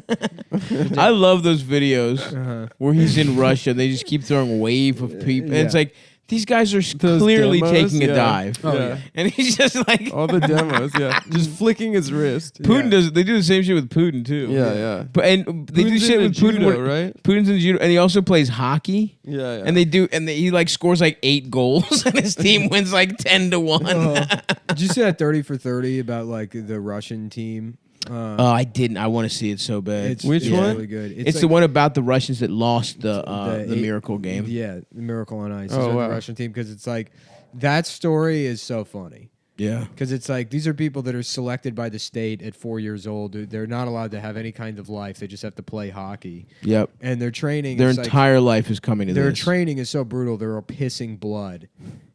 I love those videos where he's in Russia. They just keep throwing a wave of people. And it's Yeah. like, these guys are Those clearly demos? taking a Yeah. dive. Oh, Yeah. yeah. And he's just like, All the demos, yeah. Just flicking his wrist. Putin does. They do the same shit with Putin too. Yeah, yeah. But and they do Putin's shit into with Putin, judo, where- right? Putin's in judo, and he also plays hockey. Yeah, yeah. And they do, and he like scores like 8 goals, and his team wins like 10-1. Did you see that 30 for 30 about like the Russian team? Oh, I didn't. I want to see it so bad. Which it's one? Really good. It's like, the one about the Russians that lost the the Miracle game. Yeah, the Miracle on Ice. Oh, It's wow. the Russian team because it's like that story is so funny. Yeah. Because it's like these are people that are selected by the state at 4 years old. They're not allowed to have any kind of life. They just have to play hockey. Yep. And their training, Their is like, entire life is coming to their this. training is so brutal. They're all pissing blood,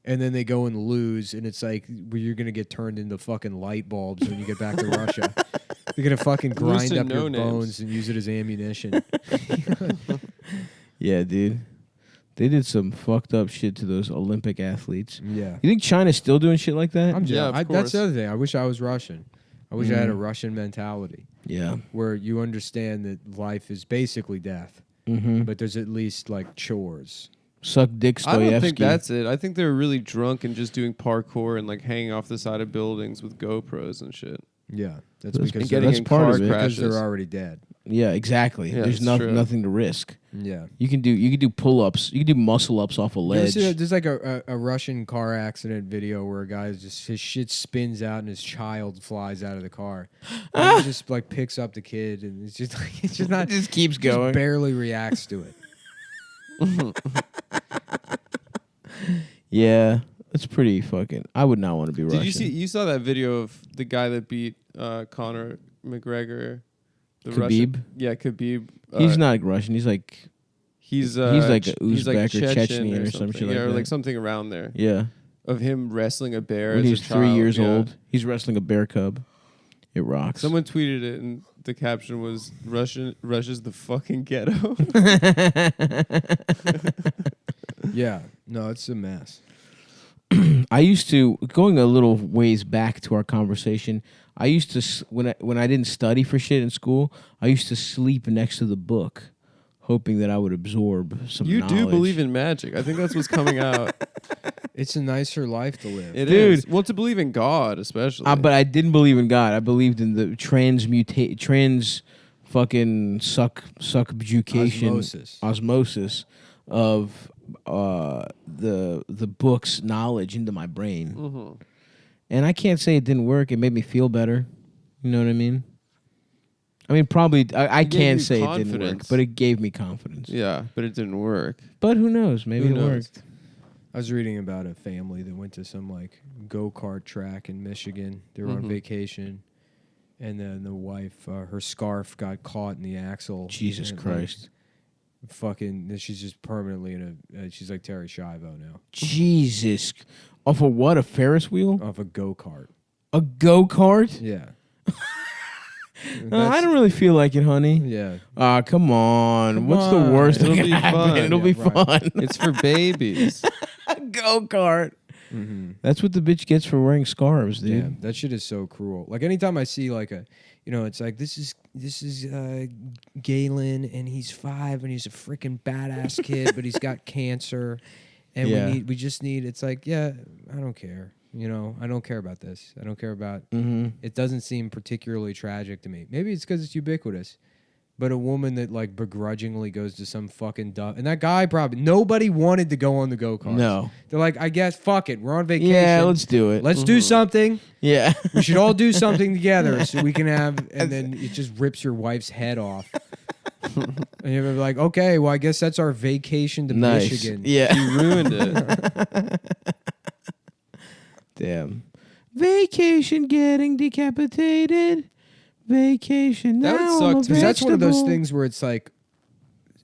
and then they go and lose. And it's like you're gonna get turned into fucking light bulbs when you get back to Russia. They're gonna fucking grind Loosen up your no-names. bones and use it as ammunition. Yeah, dude. They did some fucked up shit to those Olympic athletes. Yeah. You think China's still doing shit like that? Yeah, of That's course. the other thing. I wish I was Russian. I wish I had a Russian mentality Yeah. where you understand that life is basically death, but there's at least like chores. Suck dick, Stoyevsky. I don't think that's it. I think they're really drunk and just doing parkour and like hanging off the side of buildings with GoPros and shit. Yeah, that's That's- because And getting that's in part car of it. because crashes. they're already dead. Yeah, exactly. Yeah, There's it's true. nothing to risk. Yeah. You can do pull-ups. You can do muscle-ups off a You ever ledge. see that? There's like a Russian car accident video where a guy just his shit spins out and his child flies out of the car. And he just like picks up the kid and it's just like it's just not It just keeps just going. barely reacts to it. Yeah, that's pretty fucking. I would not want to be Russian. Did you saw that video of the guy that beat Conor McGregor? The Khabib? Russian, yeah, Khabib. He's not Russian. He's like, He's like a he's like Uzbek or Chechen Chechnya or some something. shit like yeah, or that. like something around there. yeah. Of him wrestling a bear When as he a was child. 3 years yeah. old, he's wrestling a bear cub. It rocks. Someone tweeted it, and the caption was Russia's the fucking ghetto. Yeah. No, it's a mess. I used to, going a little ways back to our conversation, I used to, when I didn't study for shit in school, I used to sleep next to the book, hoping that I would absorb some You knowledge. do believe in magic. I think that's what's coming out. It's a nicer life to live. It Dude. is. Well, to believe in God, especially. But I didn't believe in God. I believed in the fucking subjugation, osmosis of the book's knowledge into my brain. Mm-hmm. And I can't say it didn't work. It made me feel better. You know what I mean? I mean, probably I can't say it didn't work, but it gave me confidence. Yeah, but it didn't work. But who knows? Maybe Who it knows? worked. I was reading about a family that went to some like go-kart track in Michigan. They were on vacation, and then the wife, her scarf got caught in the axle. Jesus and, Christ. Like, fucking, she's just permanently in a. She's like Terry Schiavo now. Jesus. Off of what? A Ferris wheel? Off a go-kart. A go-kart? Yeah. I don't really feel like it, honey. Yeah. Come on. Come What's on. the worst It'll that be can happen? fun. It'll Yeah, be right. fun. It's for babies. A go-kart. Mm-hmm. That's what the bitch gets for wearing scarves, dude. Yeah, that shit is so cruel. Like anytime I see like a, it's like this is Galen and he's 5 and he's a freaking badass kid, but he's got cancer, and Yeah. we just need. It's like I don't care. I don't care about this. I don't care about. Mm-hmm. It doesn't seem particularly tragic to me. Maybe it's because it's ubiquitous. But a woman that like begrudgingly goes to some fucking and that guy probably nobody wanted to go on the go-karts. No. They're like, I guess fuck it. We're on vacation. Yeah, let's do it. Let's do something. Yeah. We should all do something together so we can have, and then it just rips your wife's head off. And you're like, okay, well, I guess that's our vacation to Nice. Michigan. Yeah. You ruined it. Damn. Vacation getting decapitated. Vacation That would now. suck, I'm a too. Because that's one of those vegetable. things where it's like,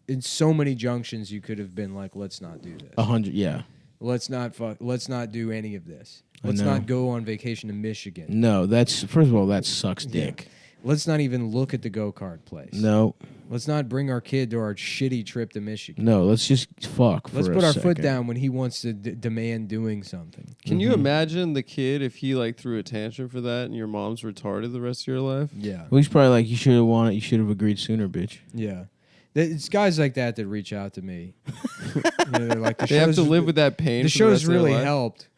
in so many junctions, you could have been like, let's not do this. 100, yeah. Let's not do any of this. I Let's know. not go on vacation to Michigan. No, that's, first of all, that sucks Yeah. dick. Let's not even look at the go-kart place. No, Let's not bring our kid to our shitty trip to Michigan. no, let's just fuck. Let's for put a our second. foot down when he wants to demand doing something. Can you imagine the kid if he like threw a tantrum for that and your mom's retarded the rest of your life? Yeah. Well, he's probably like, you should have wanted, you should have agreed sooner, bitch. Yeah. It's guys like that that reach out to me. They're like, They have to live with that pain. the for the rest show's of their really life. helped.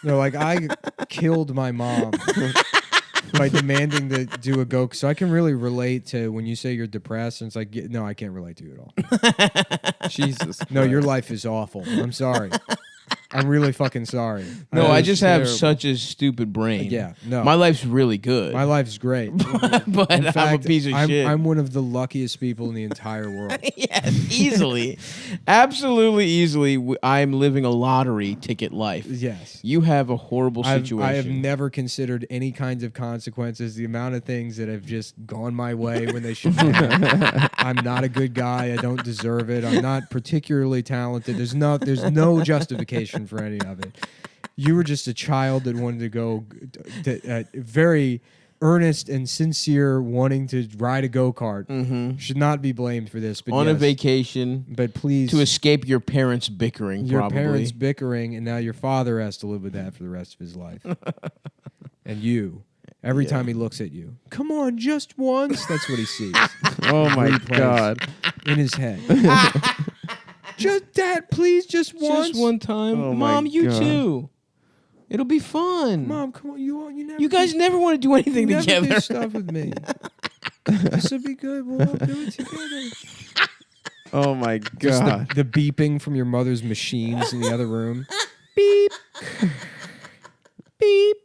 They're like, I killed my mom by demanding to do a go. So I can really relate to when you say you're depressed. And it's like, no, I can't relate to you at all. Jesus. No, your Christ. life is awful. I'm sorry. I'm really fucking sorry. No, That I is just have terrible. such a stupid brain. Yeah, no. My life's really good. My life's great. but In I'm fact, a piece of shit. I'm one of the luckiest people in the entire world. Yes, easily. Absolutely easily. I'm living a lottery ticket life. Yes. You have a horrible situation. I have never considered any kinds of consequences. The amount of things that have just gone my way when they should have. I'm not a good guy. I don't deserve it. I'm not particularly talented. There's no justification for any of it. You were just a child that wanted to go, very earnest and sincere, wanting to ride a go-kart. Mm-hmm. Should not be blamed for this. But On a yes. vacation But please, to escape your parents bickering, your probably. parents bickering, and now your father has to live with that for the rest of his life. And you, every time he looks at you, come on, just once. That's what he sees Oh my Replays. God. in his head. Just that, please, just once. Just one time. Oh my Mom, you God. too. It'll be fun. Mom, come on, you never. You guys never want to do anything never together. do stuff with me. This will be good. We'll all do it together. Oh my Just God. the beeping from your mother's machines in the other room. Beep. Beep.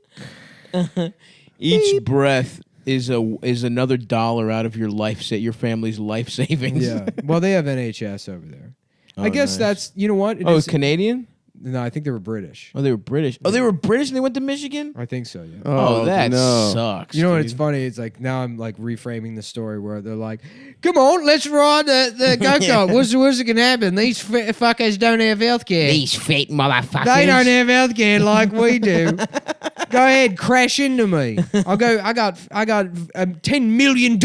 Each breath is another dollar out of your your family's life savings. Yeah. Well, they have NHS over there. I Oh, guess nice. that's, you know what? It Oh, is- Canadian? No, I think they were British. Oh, they were British. Oh, they were British and they went to Michigan? I think so, yeah. Oh, that no. sucks. You know what? dude. It's funny. It's like now I'm like reframing the story where they're like, "Come on, let's ride the go-kart. What's it gonna happen? These fuckers don't have healthcare. These fake motherfuckers. They don't have healthcare like we do. Go ahead, crash into me. I got $10 million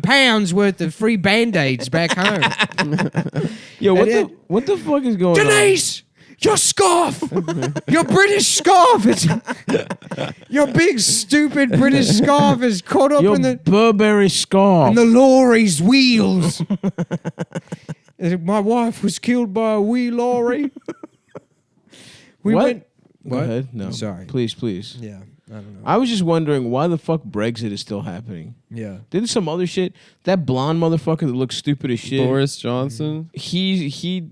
pounds worth of free band-aids back home. Yo, And what the fuck is going Denise, your scarf, your British scarf. Your big stupid British scarf is caught up on? Your in the Burberry scarf. and the lorry's wheels. My wife was killed by a wee lorry. We What? went. Go What? ahead. No. Sorry. Please. Yeah, I don't know. I was just wondering why the fuck Brexit is still happening. Yeah. Didn't some other shit? That blonde motherfucker that looks stupid as shit. Boris Johnson. He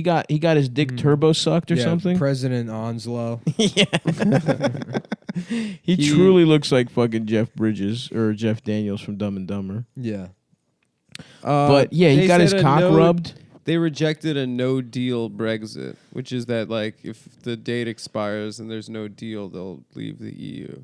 got his dick turbo sucked or Yeah, something. President Onslow. He truly looks like fucking Jeff Bridges or Jeff Daniels from Dumb and Dumber. Yeah. But yeah, he they got his said a cock no- rubbed. They rejected a no-deal Brexit, which is that like if the date expires and there's no deal, they'll leave the EU.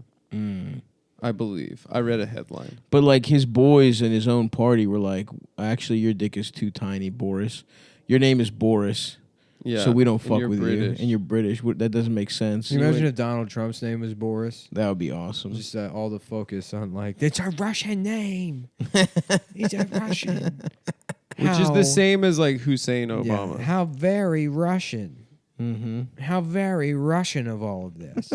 I believe. I read a headline. But like his boys in his own party were like, actually, your dick is too tiny, Boris. Your name is Boris. Yeah. So we don't and fuck you're with British. you, and you're British. That doesn't make sense. Can you imagine if Donald Trump's name was Boris? That would be awesome. Just all the focus on like, it's a Russian name. He's a Russian. Which is the same as like Hussein Obama. Yeah, how very Russian. Mm-hmm. How very Russian of all of this.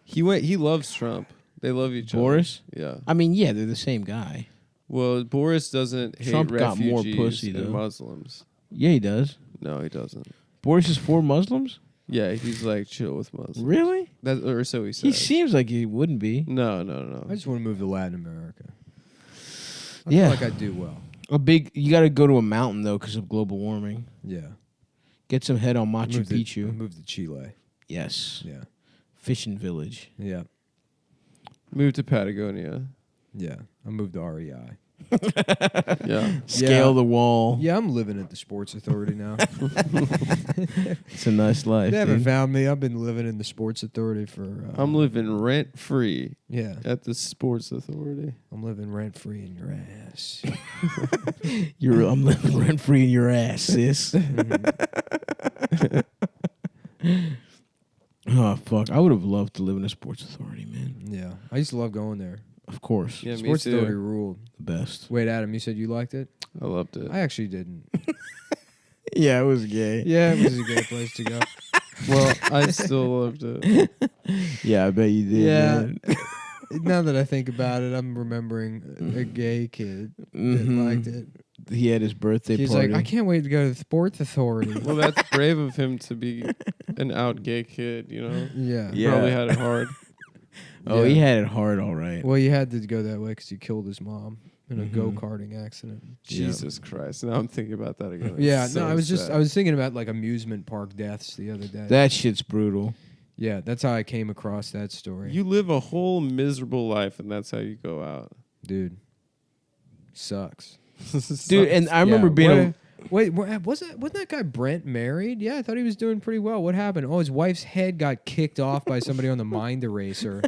He loves Trump. They love each Boris? other. Yeah. I mean, yeah, they're the same guy. Well, Boris doesn't hate Trump got more refugees pussy, and though. Muslims. Yeah, he does. No, he doesn't. Boris is for Muslims? Yeah, he's like chill with Muslims. Really? That or so he says. He seems like he wouldn't be. No. I just want to move to Latin America. I Yeah. feel like I do well. You got to go to a mountain though because of global warming. Yeah. Get some head on Machu Move to- Picchu. Move to Chile. Yes. Yeah. Fishing village. Yeah. Move to Patagonia. Yeah. I moved to REI. Yeah. Scale the wall. Yeah, I'm living at the Sports Authority now. It's a nice life. They haven't dude. found me. I've been living in the Sports Authority for. I'm living rent free Yeah. at the Sports Authority. I'm living rent free in your ass. I'm living rent free in your ass, sis. Oh fuck! I would have loved to live in a sports authority, man. Yeah. I used to love going there. Of course, Yeah, me Sports Authority too. ruled. the best. Wait, Adam, you said you liked it? I loved it. I actually didn't. Yeah, it was gay. Yeah, it was a great place to go. Well, I still loved it. Yeah, I bet you did. Yeah. man. Now that I think about it, I'm remembering a gay kid that Mhm. liked it. He had his birthday He's party. like, I can't wait to go to the Sports Authority. Well, that's brave of him to be an out gay kid, you know? Yeah. Yeah. Probably had it hard. Oh, Yeah. he had it hard, all right. Well, you had to go that way because he killed his mom in a Mhm. go-karting accident. Jesus Christ. Now I'm thinking about that again. Yeah, It's no, so I was sad. thinking about like amusement park deaths the other day. That shit's brutal. Yeah, that's how I came across that story. You live a whole miserable life, and that's how you go out. Dude, sucks. Dude, and I remember Yeah, being Wait, wasn't that guy Brent married? Yeah, I thought he was doing pretty well. What happened? Oh, his wife's head got kicked off by somebody on the Mind Eraser.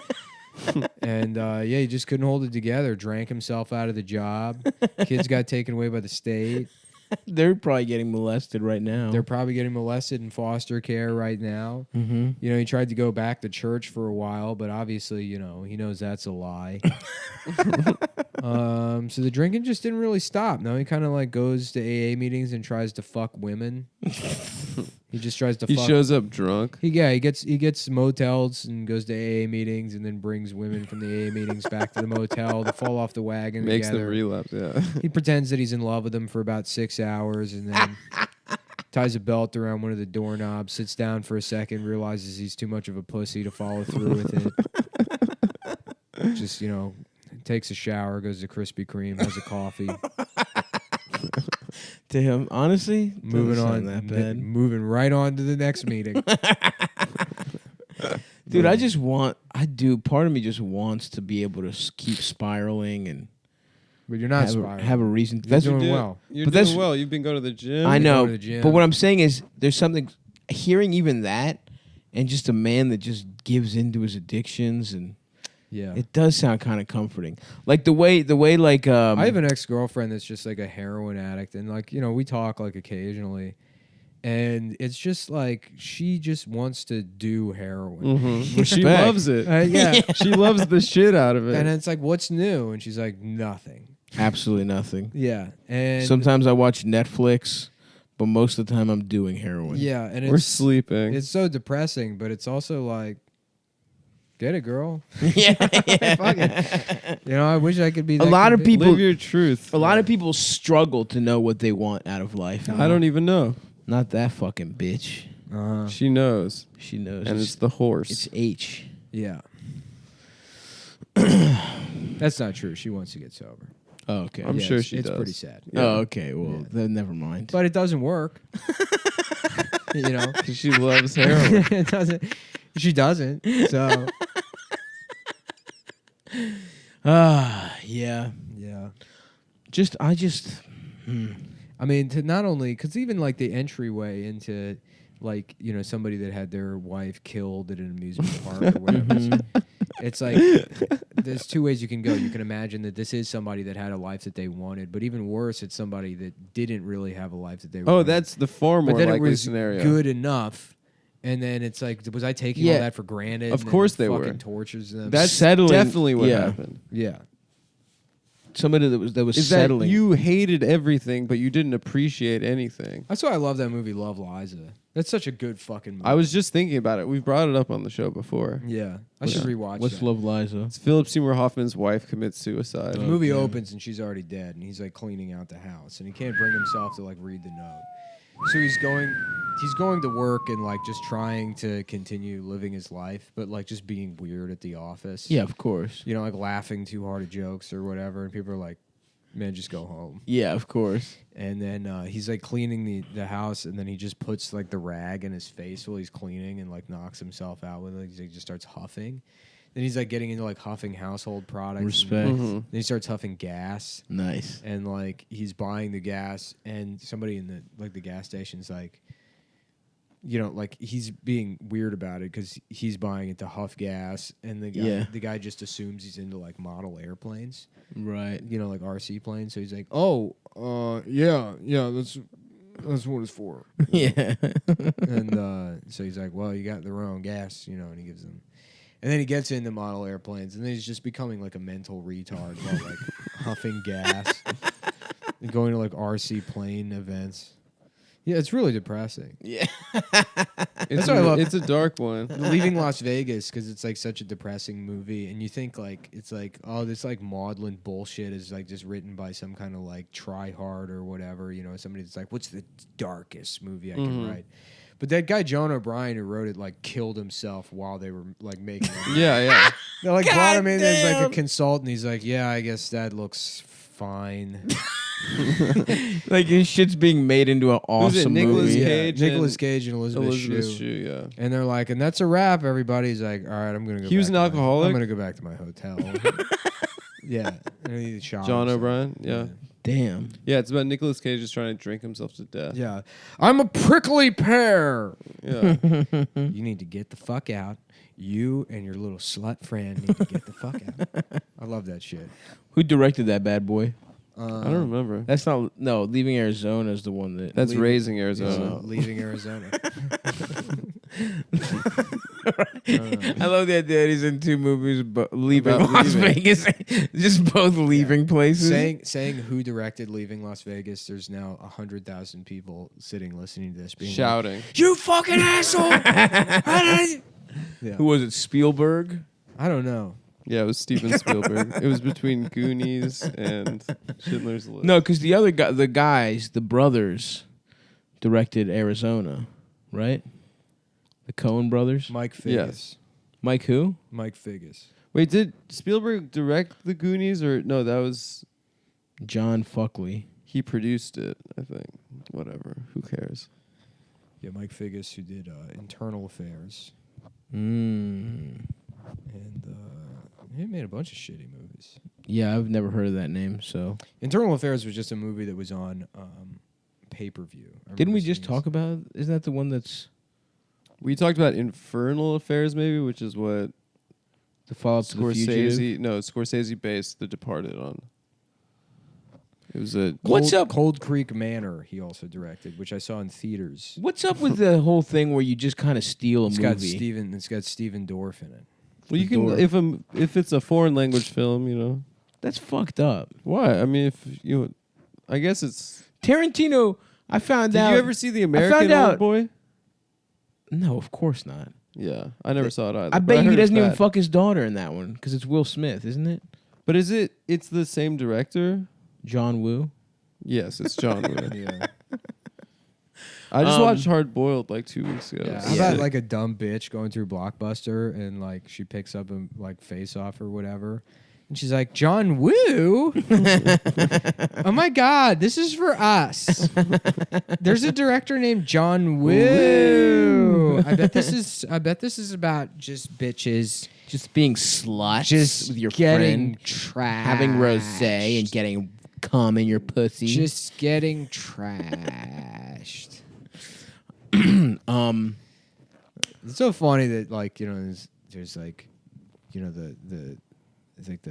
And yeah, he just couldn't hold it together. Drank himself out of the job. Kids got taken away by the state. they're probably getting molested right now. They're probably getting molested in foster care right now. mm-hmm. You know, he tried to go back to church for a while, but obviously, you know, he knows that's a lie. So the drinking just didn't really stop. Now he kind of like goes to AA meetings and tries to fuck women. He just tries to He fuck. shows up drunk. He gets motels and goes to AA meetings and then brings women from the AA meetings back to the motel to fall off the wagon Makes together. them relapse, yeah. He pretends that he's in love with them for about 6 hours and then ties a belt around one of the doorknobs, sits down for a second, realizes he's too much of a pussy to follow through with it. Just, you know, takes a shower, goes to Krispy Kreme, has a coffee. To him, honestly, Moving doesn't on, sound that bad. moving right on to the next meeting. Dude, part of me just wants to be able to keep spiraling and But you're not have spiraling. a reason. You're That's doing Dude, well. You're But doing that's- well. You've been going to the gym. I go know. to the gym. But what I'm saying is there's something hearing even that and just a man that just gives into his addictions and Yeah. it does sound kind of comforting. Like the way like I have an ex-girlfriend that's just like a heroin addict, and like, you know, we talk like occasionally, and it's just like she just wants to do heroin. Mm-hmm. She Respect. loves it. Yeah. She loves the shit out of it. And it's like, what's new? And she's like, nothing. absolutely nothing. Yeah. And Sometimes I watch Netflix, but most of the time I'm doing heroin. yeah, and We're it's sleeping. it's so depressing, but it's also like, get it, girl. yeah. Fuck it. You know, I wish I could be. A that lot of convi- people- Live your truth. A lot of people struggle to know what they want out of life. I don't even know. Not that fucking bitch. She knows, She knows. and it's the horse. It's H. Yeah. That's not true. She wants to get sober. Oh, okay. I'm sure she it's does. pretty sad. Yeah. Oh, okay. Well, Yeah. then never mind. But it doesn't work. You know? 'Cause she loves heroin. It doesn't. She doesn't. So. Yeah. Yeah. I just. I mean, to not only because even like the entryway into like somebody that had their wife killed at an amusement park or whatever. It's like there's two ways you can go. You can imagine that this is somebody that had a life that they wanted, but even worse, it's somebody that didn't really have a life that they wanted. Oh, that's the far more but then it likely was scenario. good enough. And then it's like, was I taking all that for granted? Of and course then they fucking were. tortures them. That's Settling- definitely what yeah. happened. yeah. Somebody that was Is settling. that you hated everything, but you didn't appreciate anything. That's why I love that movie, Love Liza. That's such a good fucking movie. I was just thinking about it. We've brought it up on the show before. Yeah. I should rewatch What's that. Love Liza? It's Philip Seymour Hoffman's wife commits suicide. The movie opens and she's already dead, and he's like cleaning out the house, and he can't bring himself to like read the note. So he's going to work and like just trying to continue living his life, but like just being weird at the office. Yeah, of course. Like laughing too hard at jokes or whatever, and people are like, "Man, just go home." Yeah, of course. And then he's like cleaning the house, and then he just puts like the rag in his face while he's cleaning, and like knocks himself out with it. He just starts huffing. Then he's like getting into like huffing household products. Respect. And then he starts huffing gas, Nice. and like he's buying the gas, and somebody in the gas station's like, like he's being weird about it because he's buying it to huff gas, and the guy just assumes he's into like model airplanes, Right. like RC planes. So he's like, "Oh, yeah, that's what it's for." Yeah. And so he's like, "Well, you got the wrong gas," and he gives them. And then he gets into model airplanes, and then he's just becoming like a mental retard while like huffing gas and going to like RC plane events. Yeah, it's really depressing. Yeah. It's what I love. It's a dark one. Leaving Las Vegas because it's like such a depressing movie, and you think like it's like, oh, this like maudlin bullshit is like just written by some kind of like try hard or whatever, somebody that's like, what's the darkest movie I can write? But that guy John O'Brien who wrote it like killed himself while they were like making it. Yeah. They like brought him in as like a Goddamn. consultant. He's like, yeah, I guess that looks fine. Like his shit's being made into an Who's it, awesome Nicolas movie. Cage? Nicolas Cage and Elizabeth Elizabeth Shue. Shue, yeah. And they're like, and that's a wrap. Everybody's like, all right, I'm gonna go. He was back an to alcoholic? I'm gonna go back to my hotel. Yeah, and he shot John himself. O'Brien, yeah. Damn. Yeah, it's about Nicolas Cage just trying to drink himself to death. Yeah, I'm a prickly pear. Yeah. You need to get the fuck out. You and your little slut friend need to get the fuck out. I love that shit. Who directed that bad boy? I don't remember. That's not. No, Leaving Arizona is the one that. That's Leaving- Raising Arizona. Leaving Arizona. I love the idea that he's in two movies, but leaving About Las leaving. Vegas, just both leaving places. saying who directed Leaving Las Vegas. There's now 100,000 people sitting listening to this, being like, Shouting. "You fucking asshole!" Yeah. Who was it? Spielberg. I don't know. Yeah, it was Steven Spielberg. It was between Goonies and Schindler's List. No, because the other guy, the brothers, directed Arizona, right? The Coen brothers. Mike Figgis. Yes. Mike who? Mike Figgis. Wait, did Spielberg direct the Goonies or no? That was John Fuckley. he produced it. I think. Whatever. Who cares? Yeah, Mike Figgis, who did Internal Affairs, Mm. and he made a bunch of shitty movies. Yeah, I've never heard of that name. So Internal Affairs was just a movie that was on pay-per-view. didn't we just talk about? Isn't that the one that's We talked about Infernal Affairs, maybe, which is what the follow-up to The Fugitive? Scorsese based The Departed on. It was a What's up? Cold Creek Manor, he also directed, which I saw in theaters. What's up with the whole thing where you just kind of steal a It's movie? got Steven Dorff in it. well, you can if it's a foreign language film, That's fucked up. why? I mean, I guess it's. Tarantino, I found Did out. you ever see the American found Old out- Boy? No, of course not. Yeah, I never saw it either. I but bet you heard he it's doesn't even bad. fuck his daughter in that one because it's Will Smith, isn't it? But is it? It's the same director. John Woo. Yes, it's John Woo. Yeah. I just watched Hard Boiled like 2 weeks ago. Yeah, how about like a dumb bitch going through Blockbuster and like she picks up a like Face Off or whatever, and she's like, John Woo. Oh my God, this is for us. There's a director named John Woo. I bet this is about just bitches Just being sluts just with your getting friend, trashed. having rosé and getting cum in your pussy. Just getting trashed. It's so funny that like there's like the it's like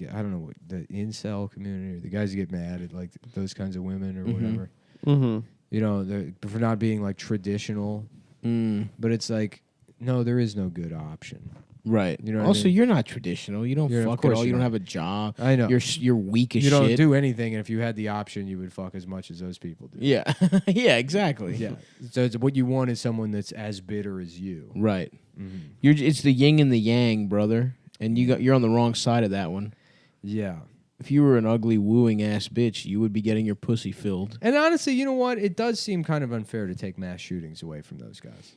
I don't know what the incel community or the guys who get mad at like those kinds of women or whatever. Mm-hmm. For not being like traditional. But it's like no, there is no good option. Right. You know what I also, mean? you're not traditional. You don't Of fuck at course all. You you're don't not. have a job. I know. You're weak as You shit. don't do anything, and if you had the option, you would fuck as much as those people do. Yeah. Yeah, exactly. Yeah. So what you want is someone that's as bitter as you. Right. Mm-hmm. It's the yin and the yang, brother. And you're on the wrong side of that one. Yeah. If you were an ugly wooing ass bitch, you would be getting your pussy filled. And honestly, you know what? It does seem kind of unfair to take mass shootings away from those guys.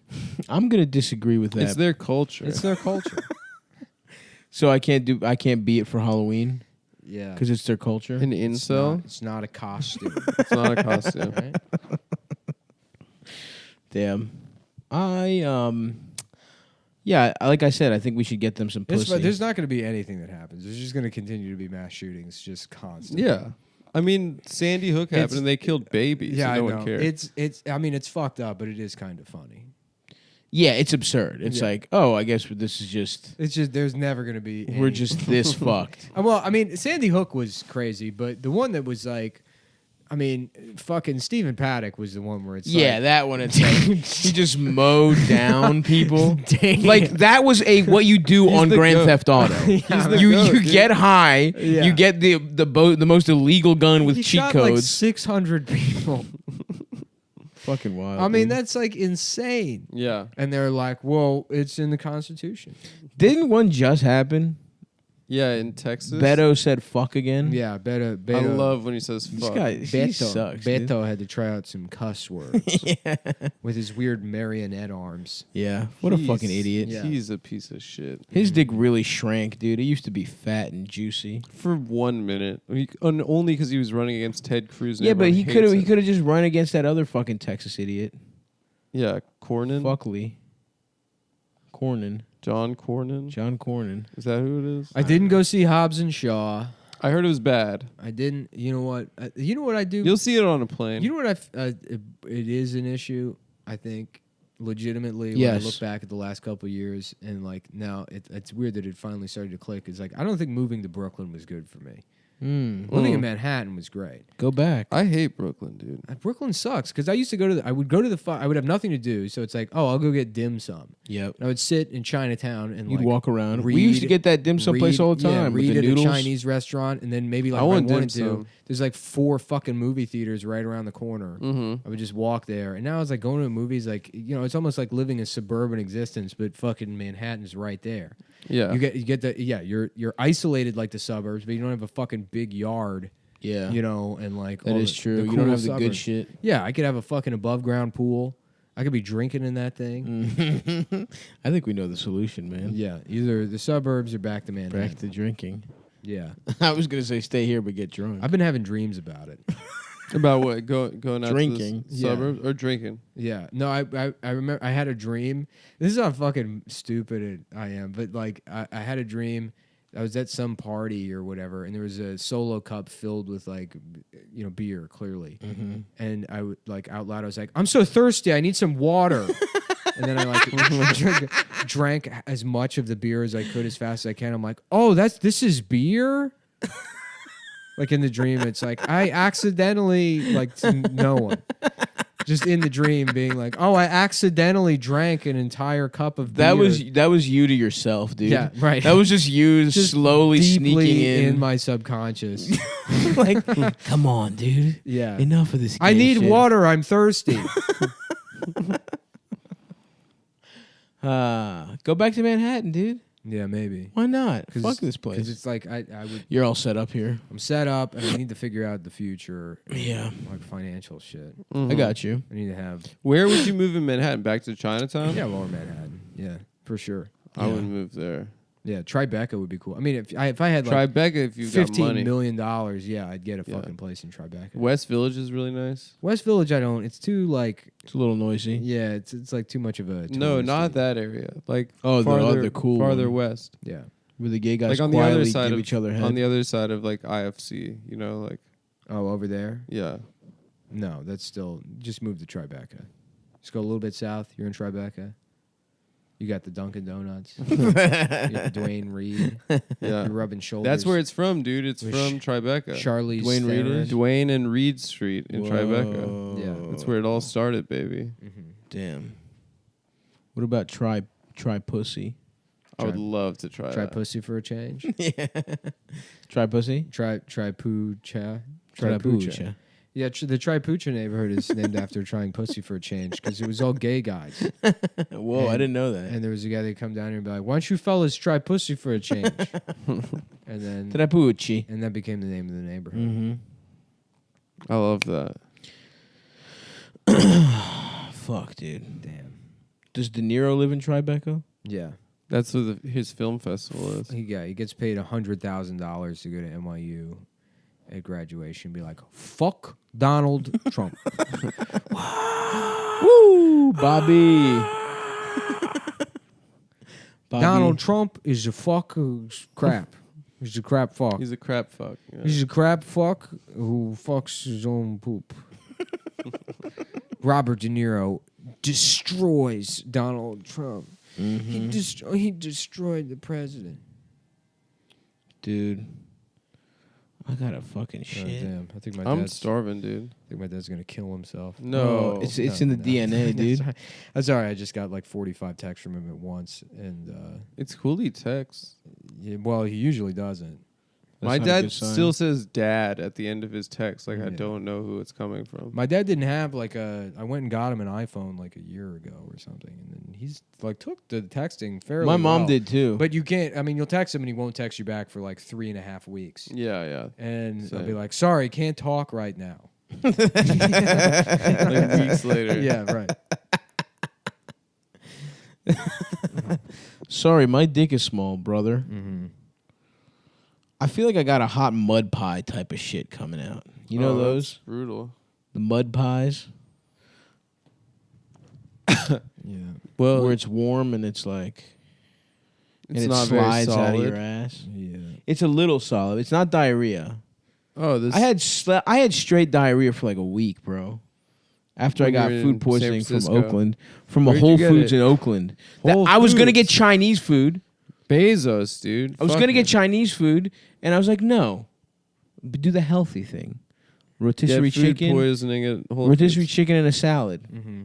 I'm gonna disagree with that. It's their culture. It's their culture. So I can't be it for Halloween Yeah. because it's their culture. An incel. It's not a costume. It's not a costume. Right? Damn. Yeah, like I said, I think we should get them some pussy. There's not going to be anything that happens. There's just going to continue to be mass shootings just constantly. Yeah. I mean, Sandy Hook happened and they killed babies. Yeah, so I no know. one cared. It's fucked up, but it is kind of funny. Yeah, it's absurd. It's Yeah. like, oh, I guess this is just It's just there's never going to be. we're just this fucked. Well, I mean, Sandy Hook was crazy, but the one that was like, I mean, fucking Stephen Paddock was the one where it's Yeah, like, that one. It's like he just mowed down people. Damn. Like that was what you do on the Grand goat. Theft Auto. the you goat, you dude. get high. Yeah. You get the most illegal gun with he cheat shot like codes. 600 people. Fucking wild. I mean, dude. that's like insane. Yeah. And they're like, well, it's in the Constitution. Didn't one just happen? Yeah, in Texas. Beto said fuck again. Yeah, Beto. I love when he says This fuck. guy he Beto, sucks. dude. Beto had to try out some cuss words yeah. with his weird marionette arms. Yeah. What a He's- fucking idiot. Yeah. He's a piece of shit. His dick really shrank, dude. It used to be fat and juicy. For 1 minute. Only because he was running against Ted Cruz. and Yeah, but everyone he hates him. could have just run against that other fucking Texas idiot. Yeah, Cornyn. Fuckley. Cornyn. John Cornyn. John Cornyn. Is that who it is? I didn't go see Hobbs and Shaw. I heard it was bad. I didn't. You know what? You know what I do? You'll see it on a plane. You know what? It is an issue. I think legitimately. When Yes. I look back at the last couple of years, and like now, it's weird that it finally started to click. It's like I don't think moving to Brooklyn was good for me. Living in Manhattan was great. Go back. I hate Brooklyn, dude. Brooklyn sucks because I used to go to. I would go to the. I would have nothing to do, so it's like, oh, I'll go get dim sum. Yep. And I would sit in Chinatown and You'd like walk around. read- We used to get that dim sum place read- all the yeah, time with read the at noodles. a Chinese restaurant, and then maybe like I if want I dim wanted to. sum. There's like 4 fucking movie theaters right around the corner. Mm-hmm. I would just walk there, and now it's like going to movies. Like it's almost like living a suburban existence, but fucking Manhattan's right there. Yeah. You get the You're isolated like the suburbs, but you don't have a fucking big yard. Yeah. And like That all is the- true. the You don't cool have the good suburbs. shit. Yeah, I could have a fucking above ground pool. I could be drinking in that thing. I think we know the solution, man. Yeah, either the suburbs or back to Manhattan. Back to drinking. Yeah, I was gonna say stay here but get drunk. I've been having dreams about it. About what? Going out Drinking. to the suburbs or drinking? Yeah, no, I remember I had a dream. This is how fucking stupid I am, but like I had a dream. I was at some party or whatever, and there was a Solo cup filled with like, beer, clearly. And I would like out loud, I was like, "I'm so thirsty, I need some water." And then I like drank as much of the beer as I could as fast as I can. I'm like, "Oh, this is beer." Like in the dream, it's like I accidentally like to no one. Just in the dream, being like, "Oh, I accidentally drank an entire cup of beer." that was you to yourself, dude. Yeah, right. That was just you Just slowly deeply sneaking in. my subconscious. like, come on, dude. Yeah, Enough of this. I gay need shit. water. I'm thirsty. Go back to Manhattan, dude. Yeah, maybe. Why not? 'Cause Fuck it's- this place. Because it's like I would. You're all set up here. I'm set up, and I need to figure out the future. Yeah. Like financial shit. I got you. I need to have. Where would you move in Manhattan? Back to Chinatown? Yeah, Lower Manhattan. Yeah, for sure. I Yeah. would move there. Yeah, Tribeca would be cool. I mean, if I had like Tribeca if you've got $15 money. million, yeah, I'd get a Yeah. fucking place in Tribeca. West Village is really nice. West Village, I don't. It's too like. It's a little noisy. Yeah, it's like too much of a. No, not touristy- that area. Like Oh, the farther, other cool farther one. west. Yeah. Where the gay guys Like on the other quietly side give of each other head. on the other side of like IFC. Like Oh, over there? yeah. No, that's still. Just move to Tribeca. Just go a little bit south. You're in Tribeca. You got the Dunkin' Donuts. You got the Dwayne Reed. Yeah. You're rubbing shoulders. That's where it's from, dude. It's With from Tribeca. Charlie's Dwayne Reed Theron. is? Dwayne and Reed Street in Tribeca. Whoa. Yeah. That's where it all started, baby. Damn. What about try pussy? I would Try- love to try Try that. pussy for a change. Yeah. Try pussy? Try poo cha. Try Tripucha. Yeah, the Tripucha neighborhood is named after trying pussy for a change because it was all gay guys. Whoa, I And- didn't know that. And there was a guy that come down here and be like, "Why don't you fellas try pussy for a change?" and then Trapucci. and that became the name of the neighborhood. Mm-hmm. I love that. Fuck, dude. Damn. Does De Niro live in Tribeca? Yeah. That's what his film festival is. He gets paid $100,000 to go to NYU at graduation and be like, "Fuck Donald Trump." Woo, Bobby. Donald Trump is a fuck crap. He's a crap fuck. He's a crap fuck. Yeah. He's a crap fuck who fucks his own poop. Robert De Niro destroys Donald Trump. Mm-hmm. He destroyed the president. Dude. I got a fucking Oh, shit. damn. I think I'm starving, dude. my dad's gonna kill himself. No, Oh, it's in the DNA, dude. That's all right. I just got like 45 texts from him at once, and it's cool he texts. well, he usually doesn't. That's My not a dad good sign. still says "dad" at the end of his text. Like I Yeah. don't know who it's coming from. My dad didn't have like I went and got him an iPhone like a year ago or something, and then he's like took the texting fairly. My mom well. did too. But you can't. I mean, you'll text him and he won't text you back for like 3.5 weeks, Yeah, yeah. and I'll Same. be like, "Sorry, can't talk right now." Like weeks later. Yeah, right. Sorry, my dick is small, brother. Mm-hmm. I feel like I got a hot mud pie type of shit coming out. You know Oh, that's those? brutal. The mud pies? Yeah. Well, Where it's warm and it's like it's and it not very slides out of solid. your ass. Yeah. It's a little solid. It's not diarrhea. Oh, this. I had straight diarrhea for like a week, bro. After When I got you were in food poisoning San from Francisco. Oakland, from a Where'd you Whole get Foods it? in Oakland. Whole I was gonna Foods? get Chinese food. Bezos, dude. I was Fuck gonna it. get Chinese food, and I was like, no, but do the healthy thing: rotisserie Get food chicken, poisoning at Whole rotisserie Foods. chicken, and a salad. Mm-hmm.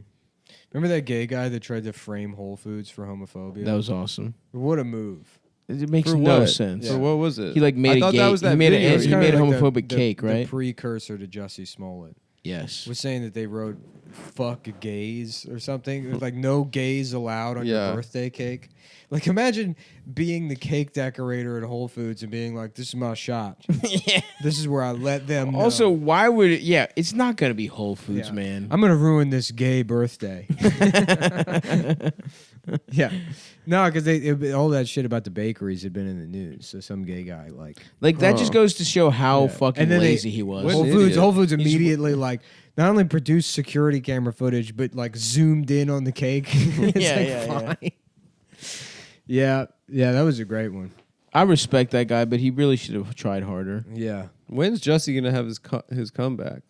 Remember that gay guy that tried to frame Whole Foods for homophobia? That was awesome. What a move. It makes For no what? sense. Yeah. So what was it? He like made I a thought gay. that was that he made, video. a, It's he kinda made a like homophobic cake, the right? precursor to Jussie Smollett. Yes. Was saying that they wrote "fuck gays" or something. It was like no gays allowed on Yeah. your birthday cake. Like imagine being the cake decorator at Whole Foods and being like, "This is my shot. Yeah. This is where I let them know. Also, why would it? Yeah, it's not gonna be Whole Foods, Yeah. man. I'm gonna ruin this gay birthday." Yeah, no, because all that shit about the bakeries had been in the news. So some gay guy like Like that just goes to show how Yeah. fucking And then lazy he was. What Whole an Foods. idiot. Whole Foods immediately like not only produced security camera footage, but like zoomed in on the cake. It's Yeah, like, yeah. fine. Yeah, that was a great one. I respect that guy, but he really should have tried harder. Yeah, When's Jussie gonna have his comeback?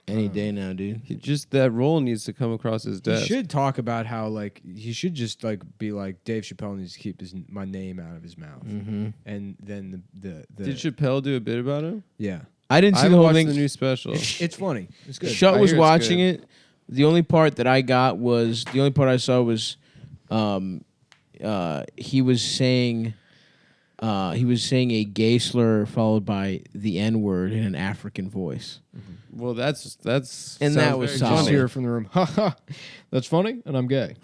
Any day now, dude. He just that role needs to come across his he desk. should talk about how like he should just like be like Dave Chappelle needs to keep my name out of his mouth, Mm-hmm. and then the Did Chappelle do a bit about him? yeah, I didn't I see haven't the whole watched thing. the new special. it's funny. It's good. Shut I was hear it's watching good. it. The only part that I got was the only part I saw was, he was saying, He was saying a gay slur followed by the N-word in an African voice. Well, that's And sounds that was very solid. Just funny. hear it from the room. Ha ha. That's funny, and I'm gay.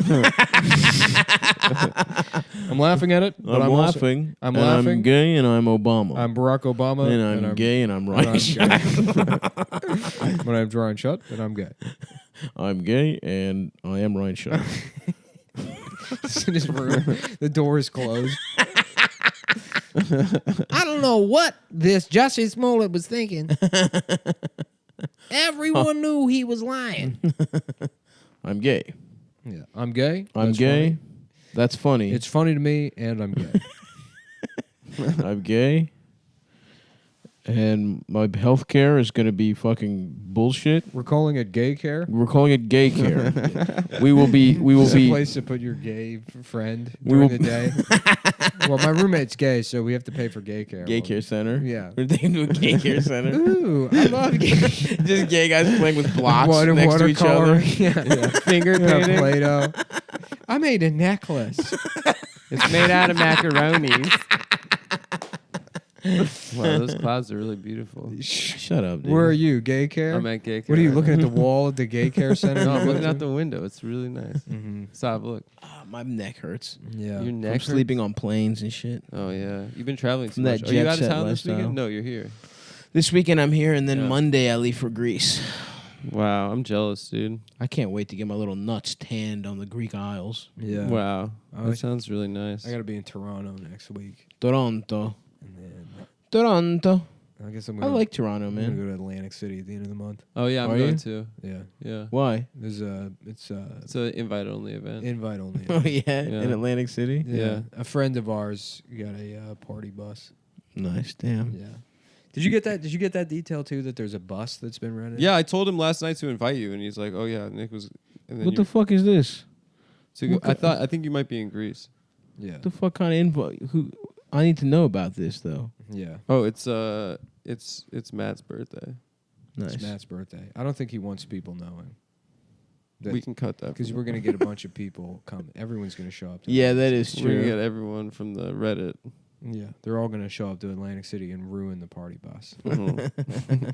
I'm laughing at it, but I'm also- laughing. I'm and laughing. I'm gay and I'm Obama. I'm Barack Obama, and I'm gay and I'm and I'm Ryan. gay. When I'm drawing shut, and I'm gay. I'm gay and I am Ryan Shaw. It's in his room. The door is closed. I don't know what this Jussie Smollett was thinking. Everyone knew he was lying. I'm gay. Yeah, I'm gay. I'm That's gay. funny. That's funny. It's funny to me, and I'm gay. I'm gay. And my health care is going to be fucking bullshit. We're calling it gay care. We're calling it gay care. we will It's a be place to put your gay friend We during will- the day. Well, my roommate's gay, so we have to pay for gay care. gay Well, care center. Yeah. We're taking to a gay care center. Ooh, I love gay. Just gay guys playing with blocks Water- next to each other. watercolor. Yeah. Finger Yeah, painting. Play-Doh. I made a necklace. It's made out of macaronis. Wow, those clouds are really beautiful. Shut up, dude. Where are you? Gay care? I'm at gay care. What are you right looking now. at the wall at the gay care center? No, I'm you go looking out to? the window. It's really nice. Mhm. Stop, look. My neck hurts. Yeah. Your From neck hurts? sleeping on planes and shit. Oh yeah, you've been traveling too From that much. Are you jet out of set town this lifestyle. weekend? No, you're here. This weekend I'm here, and then Yeah. Monday I leave for Greece. Wow, I'm jealous, dude. I can't wait to get my little nuts tanned on the Greek Isles. Yeah. Wow, Oh, that sounds really nice. I got to be in Toronto next week. Toronto. And then Toronto. I guess I'm I going like Toronto, I'm gonna man. go to Atlantic City at the end of the month. Oh yeah, I'm Are going you? to. Yeah. Yeah, Why? It's it's an invite-only event. invite only. Oh, yeah, in Yeah. Atlantic City? Yeah. A friend of ours got a party bus. Nice, damn. Yeah. Did you get that? Did you get that detail too? That there's a bus that's been rented. Yeah, I told him last night to invite you, and he's like, "Oh yeah, Nick was." And then What the fuck is this? I think you might be in Greece. Yeah. What the fuck kind of info? Who? I need to know about this, though. Yeah. Oh, it's Matt's birthday. Nice. It's Matt's birthday. I don't think he wants people knowing. We can cut that Because from we're gonna get a bunch of people come. Everyone's gonna show up. To Yeah, that Atlantic is City. We're gonna true. get everyone from the Reddit. Yeah, they're all gonna show up to Atlantic City and ruin the party bus. Mhm.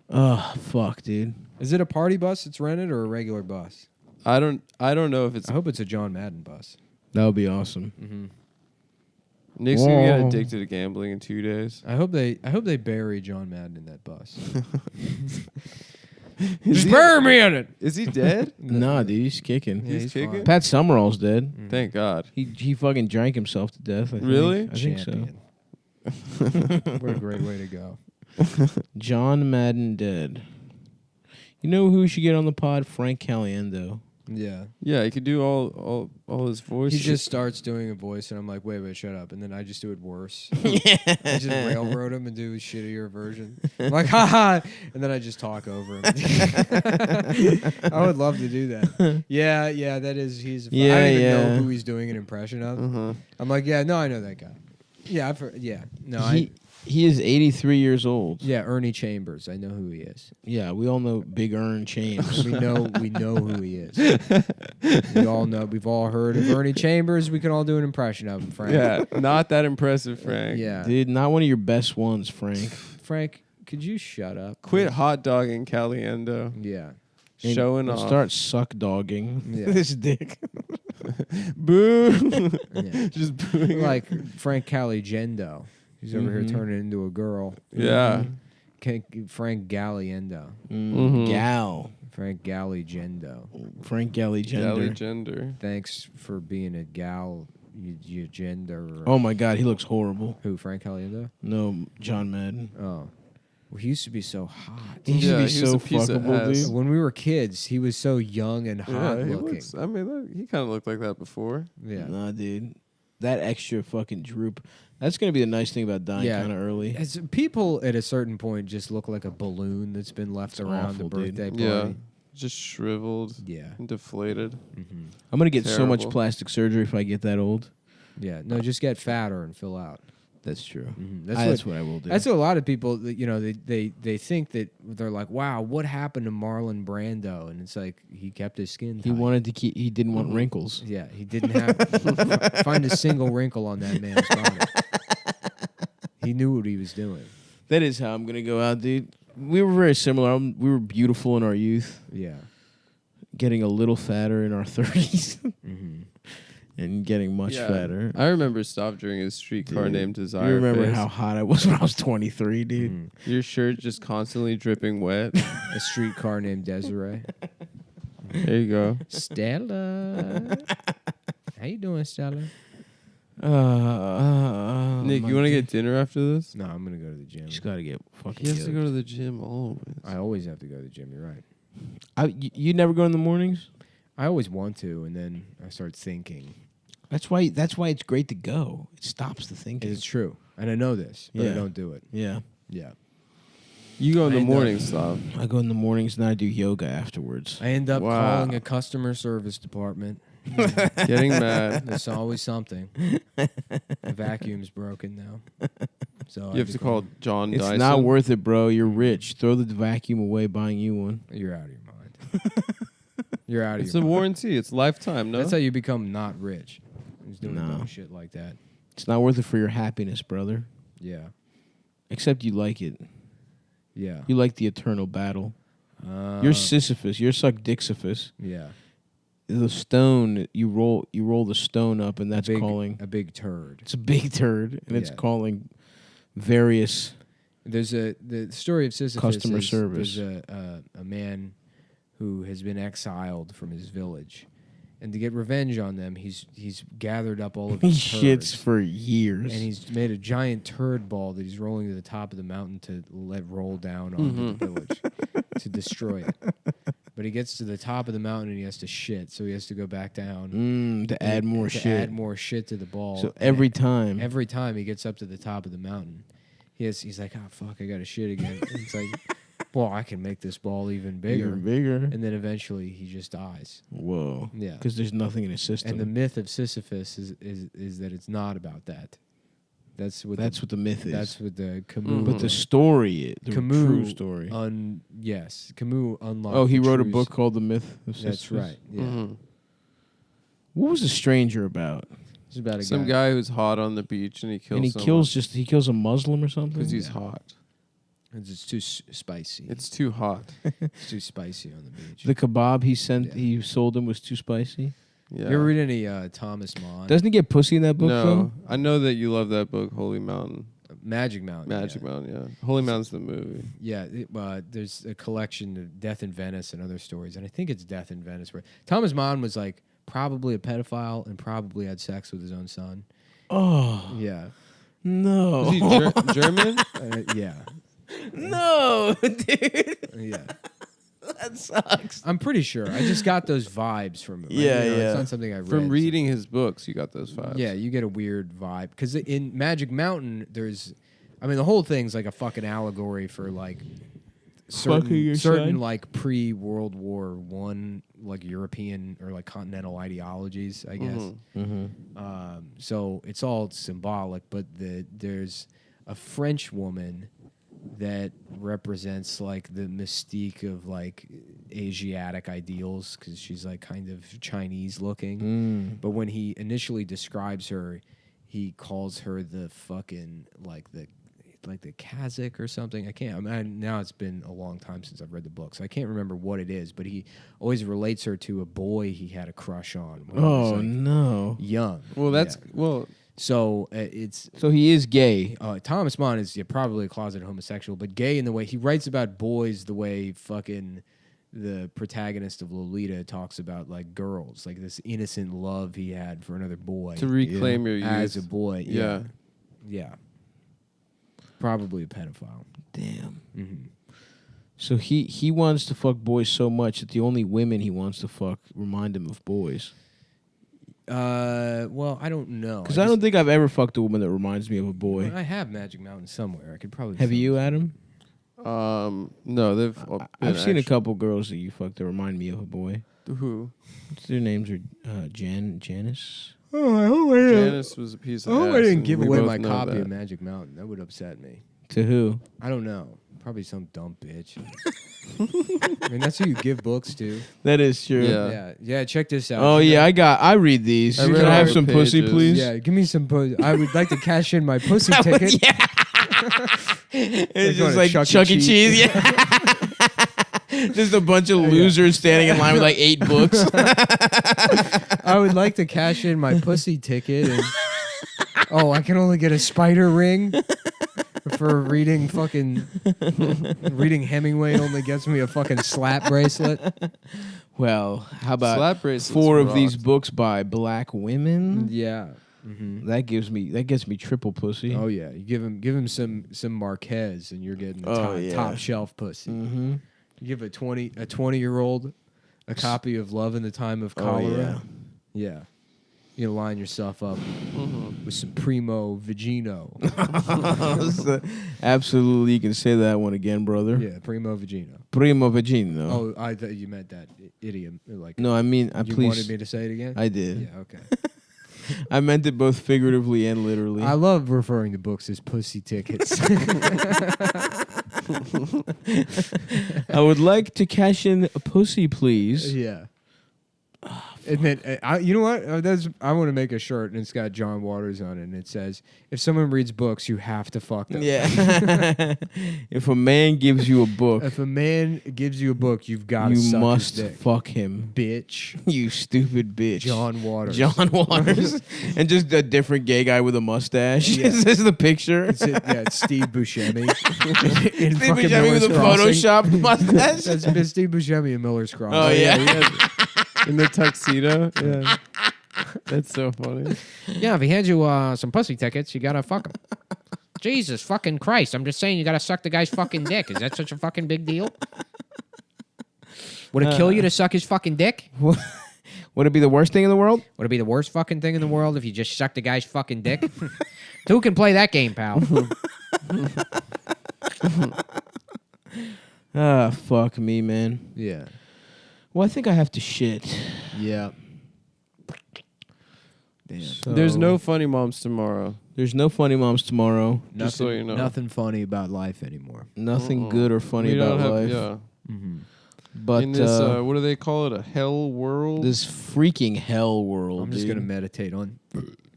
Oh, fuck, dude. Is it a party bus that's rented or a regular bus? I don't know if it's I hope it's a John Madden bus. That would be awesome. Mm-hmm. Nick's gonna get Whoa. addicted to gambling in 2 days. I hope they bury John Madden in that bus. Is he- bury me in it. Is he dead? Nah, dude, he's kicking. Yeah, He's kicking? fine. Pat Summerall's dead. Mm. Thank God. He fucking drank himself to death. I think. Really? I think so. Champion. What a great way to go. John Madden dead. You know who we should get on the pod? Frank Caliendo. Yeah. Yeah, he could do all his voice. He shit. just starts doing a voice, and I'm like, wait, shut up. And then I just do it worse. I just railroad him and do a shittier version. I'm like, ha. And then I just talk over him. I would love to do that. Yeah, that is, he's, I Yeah, don't even yeah. know who he's doing an impression of. Uh-huh. I'm like, yeah, no, I know that guy. Yeah, I've heard, yeah. No, He is 83 years old. yeah, Ernie Chambers. I know who he is. Yeah, we all know Big Earn James. We know who he is. We all know. We've all heard of Ernie Chambers. We can all do an impression of him, Frank. Yeah, not that impressive, Frank. Yeah. Dude, not one of your best ones, Frank. Frank, could you shut up? Quit hot dogging Caliendo. Yeah. And Showing off. Start suck dogging Yeah. this dick. Boo. Yeah. Just booing. Like Frank Caligendo. He's over here Mhm. turning into a girl. Yeah. Frank Galliendo. Mhm. Gal. Frank Galligendo. Frank Galley Galley Gender. gender. Thanks for being a gal. You gender. Oh my God, he looks horrible. Who? Frank Caliendo? No, John Madden. Oh. Well, he used to be so hot. He used to Yeah, be he was so a piece of fuckable, ass. dude. When we were kids, he was so young and hot Yeah, he looking. looks. I mean, he kind of looked like that before. Yeah. Nah, dude. That extra fucking droop. That's gonna be the nice thing about dying Yeah. kind of early. As people at a certain point just look like a balloon that's been left It's around awful, the dude. birthday party. Yeah. Just shriveled Yeah. and deflated. Mm-hmm. I'm gonna get so much Terrible. plastic surgery if I get that old. Yeah. No, just get fatter and fill out. That's true. That's what I will do. That's what a lot of people, they think that they're like, wow, what happened to Marlon Brando? And it's like he kept his skin tight. He wanted to keep. He didn't want wrinkles. Yeah, he didn't have find a single wrinkle on that man's body. He knew what he was doing. That is how I'm gonna go out, dude. We were very similar. We were beautiful in our youth, Yeah. getting a little fatter in our 30s, and getting much Yeah. fatter. I remember Stop during a streetcar Dude, named Desire. You remember Face. how hot I was when I was 23, dude? Your shirt just constantly dripping wet. A streetcar named Desiree. There you go. Stella. How you doing, Stella? Nick, you want to get dinner after this? No, I'm gonna go to the gym. Just gotta get fucking. He has to yoked. go to the gym always. I always have to go to the gym. You're right. You never go in the mornings. I always want to, and then I start thinking. That's why it's great to go. It stops the thinking. It's true, and I know this, but I Yeah. don't do it. Yeah. Yeah. You go in the I know. morning, Stop. I go in the mornings and I do yoga afterwards. I end up Wow. calling a customer service department. Getting mad. There's always something. The vacuum's broken now, so You have to call John It's Dyson. not worth it, bro. You're rich. Throw the vacuum away, buying you one. You're out of your mind. You're out of It's your a mind. warranty. It's lifetime, no? That's how you become not rich. He's doing No. dumb shit like that. It's not worth it for your happiness, brother. Yeah. Except you like it. Yeah. You like the eternal battle. You're Sisyphus. You're Suckdixiphus. Yeah. The stone you roll the stone up, and that's big, calling. a big turd. It's a big turd, and it's Yeah. calling various. There's the story of Sisyphus. Customer is service. There's a man who has been exiled from his village, and to get revenge on them, he's gathered up all of He his shits turds, for years. and he's made a giant turd ball that he's rolling to the top of the mountain to let roll down onto the village to destroy it. But he gets to the top of the mountain and he has to shit, so he has to go back down To add more to shit. add more shit to the ball. So And every time. every time he gets up to the top of the mountain, he's like, oh fuck, I gotta shit again. And it's like, well, I can make this ball even bigger. Even bigger. And then eventually he just dies. Whoa. Yeah. Because there's nothing in his system. And the myth of Sisyphus is that it's not about that. That's what what the myth is. that's what the Camus. But the story, the Camus true story. Camus unlocked. Oh, he the wrote a true book called The Myth of Sisyphus. That's right. Yeah. Mhm. What was The Stranger about? It's about a Some guy who's hot on the beach and he kills And he kills a Muslim or something? because he's hot. It's too spicy. It's too hot. It's too spicy on the beach. The kebab Yeah. he sold him was too spicy? Yeah. You ever read any Thomas Mann? Doesn't he get pussy in that book, no, though? I know that you love that book, Holy Mountain. Magic Mountain. Magic yeah. Mountain, yeah. Holy Mountain's the movie. Yeah, there's a collection of Death in Venice and other stories, and I think it's Death in Venice where Thomas Mann was like probably a pedophile and probably had sex with his own son. Oh, Yeah, no. Was he German? yeah, No, dude. yeah. That sucks. I'm pretty sure. I just got those vibes from him. Yeah, It's yeah. not something I read. From reading his books, you got those vibes. Yeah, you get a weird vibe because in Magic Mountain, the whole thing's like a fucking allegory for like Fucking your certain son? like pre-World War I like European or like continental ideologies, I guess. Mm-hmm. So it's all symbolic, but there's a French woman that represents like the mystique of like Asiatic ideals because she's like kind of Chinese looking. But when he initially describes her, he calls her the fucking like the Kazakh or something. I can't. Now it's been a long time since I've read the book, so I can't remember what it is. But he always relates her to a boy he had a crush on when he was Oh, like, no. young. Well, that's Yeah. So it's So he is gay. Thomas Mann is probably a closeted homosexual, but gay in the way he writes about boys the way fucking the protagonist of Lolita talks about like girls, like this innocent love he had for another boy to reclaim your youth. as a boy. Yeah. Yeah. Probably a pedophile. Damn. Mm-hmm. So he wants to fuck boys so much that the only women he wants to fuck remind him of boys. Well, I don't know. Because I don't think I've ever fucked a woman that reminds me of a boy. I have Magic Mountain somewhere. I could probably. Have find you, it. Adam? No, they've. I've seen a couple girls that you fucked that remind me of a boy. Who? Their names are Janice. Oh, I hope I Janice was a piece of ass. didn't and give we away both my know copy that. of Magic Mountain. That would upset me. To who? I don't know. Probably some dumb bitch. I mean, that's who you give books to. That is true. Yeah. Yeah. Check this out. Oh You yeah, know- I read these. I Can read I all have the some pussy, pages. please? Yeah, give me some pussy. I would like to cash in my pussy ticket. Yeah. It's going just to like Chuck E. Chuck E. Cheese. Yeah. Just a bunch of losers standing in line with like 8 books. I would like to cash in my pussy ticket. And, I can only get a spider ring for reading Hemingway only gets me a fucking slap bracelet. Well, how about Slap bracelets 4 of these rocked. books by black women? Yeah. Mm-hmm. That gets me triple pussy. Oh yeah, you give him some Marquez, and you're getting Oh, top yeah. shelf pussy. Mm-hmm. You give a 20-year-old a copy of Love in the Time of Oh, Cholera. Yeah. You line yourself up with some Primo Vagino. Absolutely, you can say that one again, brother. Yeah, Primo Vagino. Primo vagino. Oh, I thought you meant that idiom. Like, No, I mean, you please. wanted me to say it again? I did. Yeah, okay. I meant it both figuratively and literally. I love referring to books as pussy tickets. I would like to cash in a pussy, please. Yeah. And then you know what? I want to make a shirt, and it's got John Waters on it, and it says, "If someone reads books, you have to fuck them." Yeah. If a man gives you a book, If a man gives you a book, you've got to you suck must his dick. fuck him. Bitch. You stupid bitch. John Waters. John Waters. And just a different gay guy with a mustache. Yeah. Is this the picture? It's Steve Buscemi. in Steve fucking Buscemi with Miller's a Crossing. Photoshopped mustache. That's Steve Buscemi in Miller's Crossing. Oh, yeah. In the tuxedo. Yeah. That's so funny. Yeah, if he hands you some pussy tickets, you gotta fuck him. Jesus fucking Christ! I'm just saying, you gotta suck the guy's fucking dick. Is that such a fucking big deal? Would it kill you to suck his fucking dick? Would it be the worst thing in the world? Would it be the worst fucking thing in the world if you just sucked the guy's fucking dick? Who can play that game, pal? Ah, fuck me, man. Yeah. Well, I think I have to shit. Yeah. Damn. So- There's no funny moms tomorrow. There's no funny moms tomorrow. Just so you know. Nothing funny about life anymore. Nothing good or funny We about don't have, life. yeah. Mm-hmm. But In this, what do they call it? A hell world? this freaking hell world. I'm just dude. gonna meditate on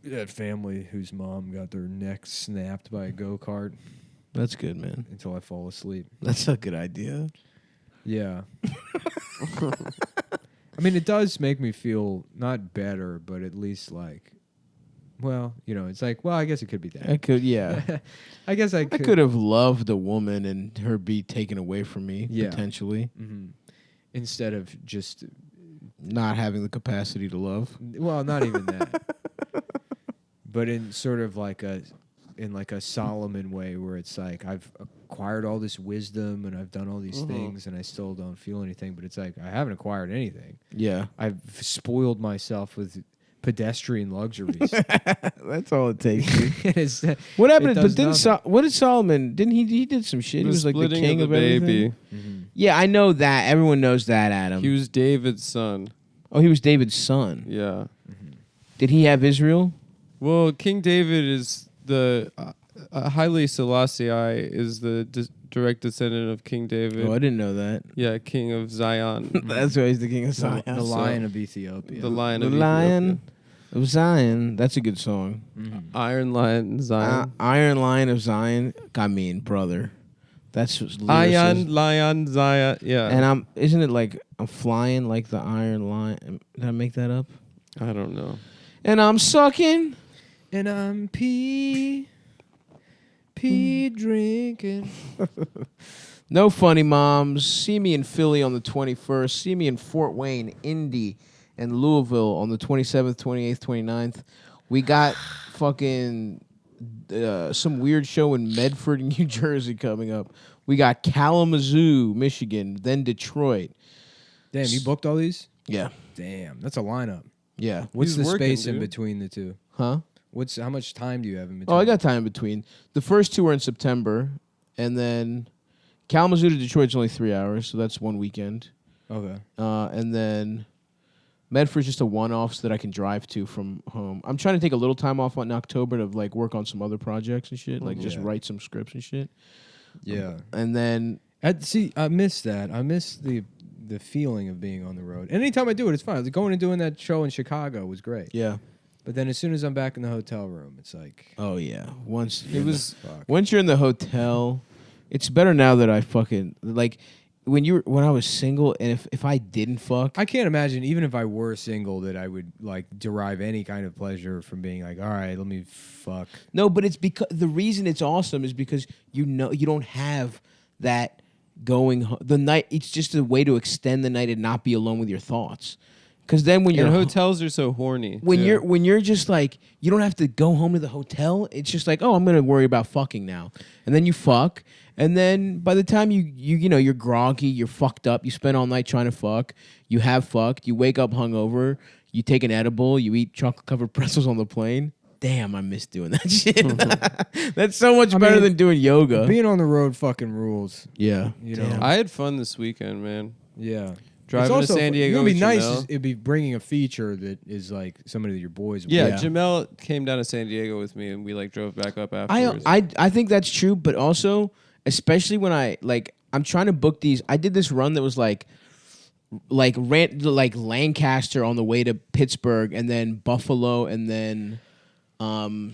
that family whose mom got their neck snapped by a go-kart That's good, man. until I fall asleep. That's a good idea. Yeah. I mean, it does make me feel not better, but at least like, well, it's like, well, I guess it could be I that. could, yeah. I guess I I could. could have loved a woman and her be taken away from me, Yeah. potentially. Mhm. Instead of just, Not having the capacity to love. well, not even that, but in sort of like a Solomon way where it's like I've acquired all this wisdom and I've done all these things and I still don't feel anything, but it's like I haven't acquired anything. Yeah. I've spoiled myself with pedestrian luxuries. That's all it takes. dude. It's- What It happened? does But didn't nothing. what did Solomon? Didn't he did some shit? He was like the splitting king of of, the baby. everything. Yeah, I know that. Everyone knows that, Adam. He was David's son. Oh, he was David's son. Yeah. Did he have Israel? Well, King David is the Haile Selassie is the direct descendant of King David. Oh, I didn't know that. Yeah, King of Zion. That's why he's the king of Zion. the Lion of Ethiopia. The Lion The of Lion of Zion. That's a good song. Ethiopia. Iron Lion Zion. Iron Lion of Zion. I mean, brother. That's just Iron lyricism. Lion Zion. Yeah. And isn't it like I'm flying like the Iron Lion? Did I make that up? I don't know. And I'm sucking. And I'm pee drinking. No funny moms. See me in Philly on the 21st. See me in Fort Wayne, Indy, and Louisville on the 27th, 28th, 29th. We got fucking some weird show in Medford, New Jersey coming up. We got Kalamazoo, Michigan, then Detroit. Damn, you booked all these? Yeah. Damn, that's a lineup. Yeah. What's He's the working, space in dude. between the two? Huh? How much time do you have in between? Oh, I got time in between. The first two are in September, and then Kalamazoo to Detroit's only 3 hours, so that's one weekend. Okay. And then Medford's just a one-off so that I can drive to from home. I'm trying to take a little time off in October to like work on some other projects and shit, like just write some scripts and shit. Yeah. And then I miss that. I miss the feeling of being on the road. And anytime I do it, it's fun. Like going and doing that show in Chicago was great. yeah. But then as soon as I'm back in the hotel room, it's like Oh yeah. Once fuck. you're in the hotel, it's better now that I fucking like when I was single and if I didn't fuck. I can't imagine, even if I were single, that I would like derive any kind of pleasure from being like, all right, let me fuck. No, but it's because the reason it's awesome is because you don't have that going the night. It's just a way to extend the night and not be alone with your thoughts. Because then when And you're hotels are so horny. when too. you're just like you don't have to go home to the hotel. It's just like, oh, I'm gonna worry about fucking now, and then you fuck, and then by the time you're groggy, you're fucked up. You spend all night trying to fuck. You have fucked. You wake up hungover. You take an edible. You eat chocolate covered pretzels on the plane. Damn, I miss doing that shit. That's so much better than doing yoga. Being on the road fucking rules. Yeah, You know? Damn. I had fun this weekend, man. Yeah. Driving It's to also San Diego You know, with it'd be nice. Jamel. It'd be bringing a feature that is like somebody that your boys. would Yeah, like. Jamel came down to San Diego with me, and we like drove back up afterwards. I think that's true, but also especially when I'm trying to book these. I did this run that was like Lancaster on the way to Pittsburgh, and then Buffalo, and then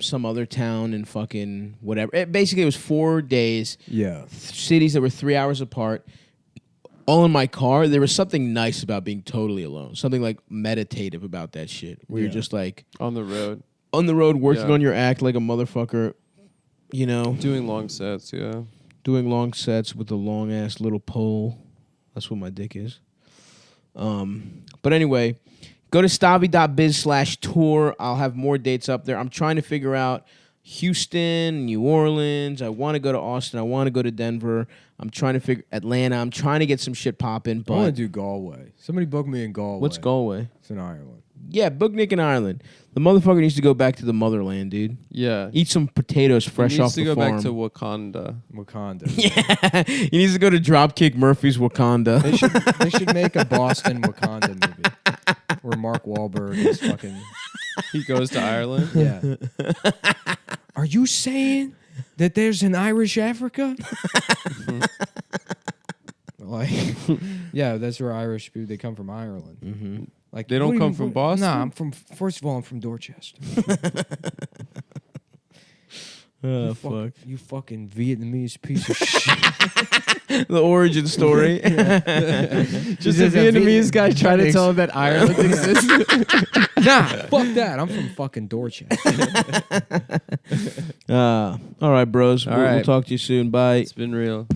some other town and fucking whatever. Basically, it was 4 days. Yeah. Cities that were 3 hours apart. All in my car. There was something nice about being totally alone. Something like meditative about that shit. Where you're just like on the road, on the road working Yeah. on your act like a motherfucker. You know, doing long sets. Yeah. doing long sets with a long ass little pole. That's what my dick is. But anyway, go to stavi.biz/tour. I'll have more dates up there. I'm trying to figure out Houston, New Orleans. I want to go to Austin. I want to go to Denver. I'm trying to figure Atlanta. I'm trying to get some shit popping. I want But to do Galway. Somebody book me in Galway. what's Galway? It's in Ireland. Yeah, book Nick in Ireland. The motherfucker needs to go back to the motherland, dude. Yeah. Eat some potatoes fresh he needs off to the go farm. back to Wakanda. Wakanda. Yeah, he needs to go to Dropkick Murphy's Wakanda. They should make a Boston Wakanda movie where Mark Wahlberg is fucking. He goes to Ireland. Yeah. Are you saying that there's an Irish Africa? Like, yeah, that's where Irish people, they come from Ireland. Mm-hmm. Like They don't what do come you- from what- Boston? Nah, I'm from. First of all, I'm from Dorchester. Oh, You fuck. You fucking Vietnamese piece of shit. The origin story. Just a He's a Vietnamese guy trying to Ex- tell him that Ireland exists. Nah, fuck that. I'm from fucking Dorchester. All right, bros. All We'll right. talk to you soon. Bye. It's been real.